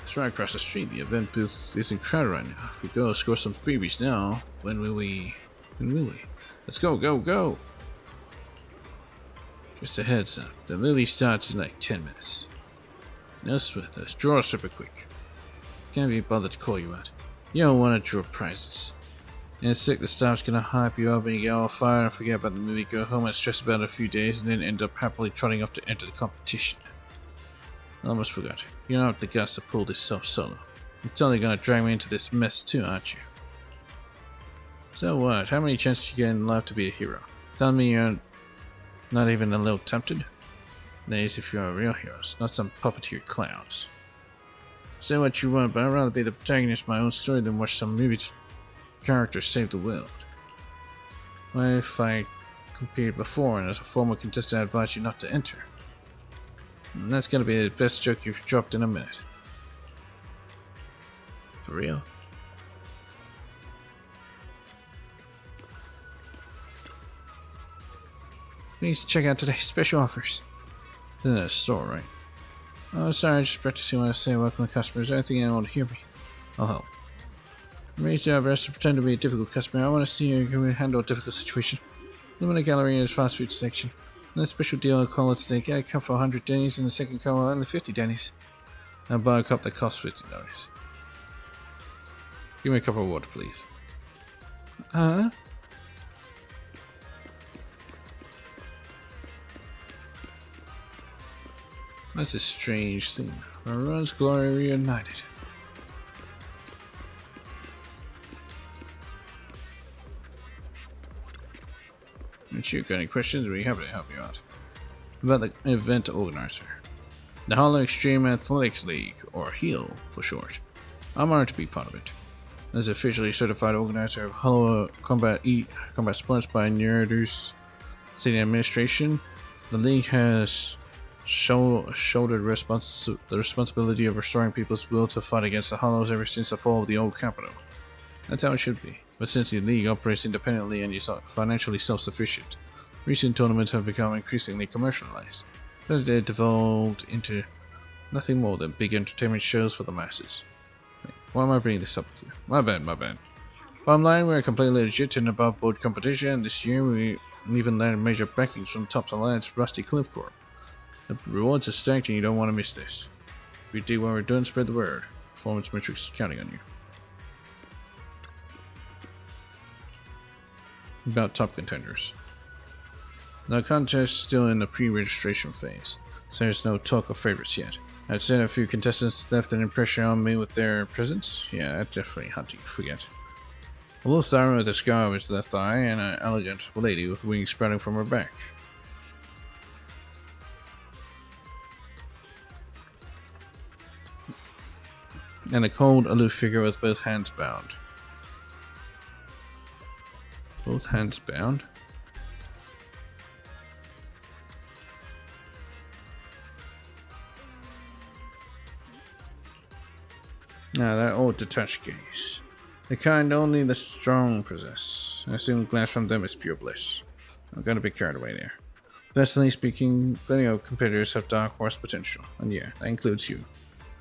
It's right across the street. The event booth isn't crowded right now. If we go score some freebies now, when will we? Let's go, go, go! Just a heads up, the movie starts in like 10 minutes. No sweat, let's draw super quick. Can't be bothered to call you out. You don't want to draw prizes. In a sec, the staff's gonna hype you up and you get all fired and forget about the movie, go home and stress about it a few days, and then end up happily trotting off to enter the competition. I almost forgot. You don't have the guts to pull this off solo. You're totally gonna drag me into this mess too, aren't you? So what? How many chances you get in life to be a hero? Tell me you're not even a little tempted? That is if you're a real hero, not some puppeteer clowns. Say what you want, but I'd rather be the protagonist of my own story than watch some movie characters save the world. What if I competed before and as a former contestant I advise you not to enter? And that's gonna be the best joke you've dropped in a minute. For real? Please check out today's special offers. This is a store, right? Oh, sorry, I just practicing when I say welcome to customers. I think anyone want to hear me. I'll help. Raise job is to pretend to be a difficult customer. I want to see you can handle a difficult situation. Limit gallery in his fast food section. And a special deal I'll call it today. Get a cup for 100 Denny's and the second cup for only 50 Denny's. I'll buy a cup that costs $50. Give me a cup of water, please. Huh? That's a strange thing. Maroon's glory reunited. If you've got any questions, we're happy to help you out. About the event organizer. The Hollow Extreme Athletics League, or HEAL for short. I'm honored to be part of it. As officially certified organizer of Hollow Combat Sports by Nerdus City Administration, the league has shouldered the responsibility of restoring people's will to fight against the Hollows ever since the fall of the old capital. That's how it should be. But since the league operates independently and is financially self-sufficient, recent tournaments have become increasingly commercialized, as they devolved into nothing more than big entertainment shows for the masses. Wait, why am I bringing this up with you? My bad. Bottom line, we're completely legit and above board competition, and this year we even landed major backings from Top Alliance Rusty Cliff Corp. The rewards are stacked and you don't want to miss this. If you do what we're doing, spread the word. Performance metrics is counting on you. About top contenders. The contest is still in the pre-registration phase, so there's no talk of favorites yet. I'd said a few contestants left an impression on me with their presence. Yeah, that's definitely hard to forget. A wolf siren with a scar of his left eye and an elegant lady with wings sprouting from her back. And a cold, aloof figure with both hands bound. Both hands bound? Now that old detached gaze. The kind only the strong possess. I assume glance from them is pure bliss. I'm gonna be carried away there. Personally speaking, plenty of competitors have dark horse potential, and yeah, that includes you.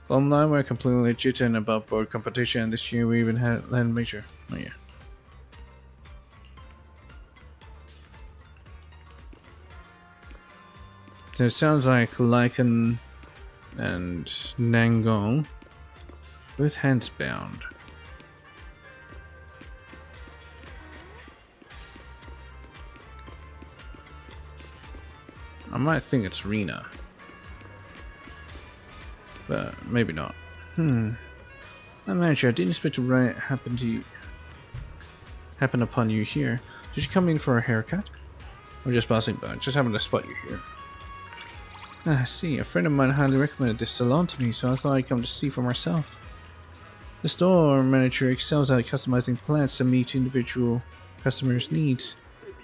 Bottom line, we're completely legit and above board competition, and this year we even had land major. Oh yeah. So it sounds like Lycan and Nangong, both hands bound. I might think it's Rena, but maybe not. I'm not sure. I didn't expect to happen upon you here. Did you come in for a haircut? Or just passing by? Just happened to spot you here. I see. A friend of mine highly recommended this salon to me, so I thought I'd come to see for myself. The store manager excels at customizing plans to meet individual customers' needs.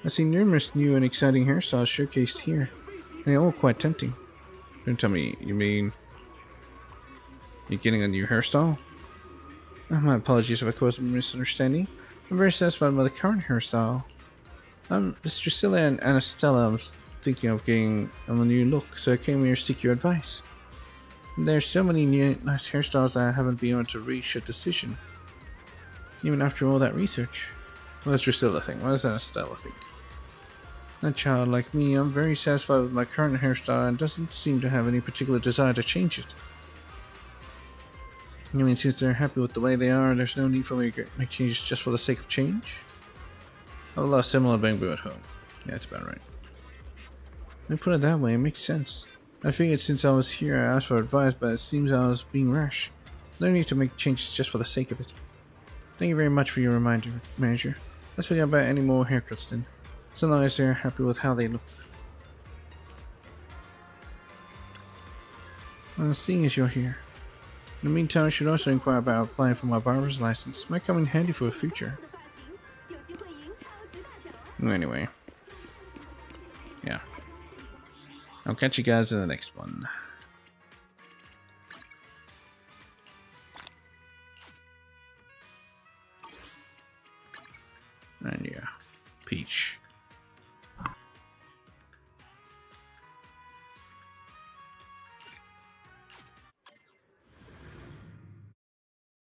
I've seen numerous new and exciting hairstyles showcased here. They're all quite tempting. Don't tell me you mean You're getting a new hairstyle? My apologies if I caused a misunderstanding. I'm very satisfied with the current hairstyle. Miss Drusilla and Anastella, I was thinking of getting a new look, so I came here to seek your advice. There's so many new nice hairstyles that I haven't been able to reach a decision. Even after all that research. What does Drusilla think? What does Anastella think? That child, like me, I'm very satisfied with my current hairstyle and doesn't seem to have any particular desire to change it. I mean, since they're happy with the way they are, there's no need for me to make changes just for the sake of change? I have a lot of similar bamboo at home. Yeah, that's about right. When you put it that way, it makes sense. I figured since I was here I asked for advice, but it seems I was being rash. No need to make changes just for the sake of it. Thank you very much for your reminder, Manager. Let's forget about any more haircuts then, so long as they're happy with how they look. Well, seeing as you're here. In the meantime, I should also inquire about applying for my barber's license. Might come in handy for the future. Anyway. Yeah. I'll catch you guys in the next one. And yeah. Peach.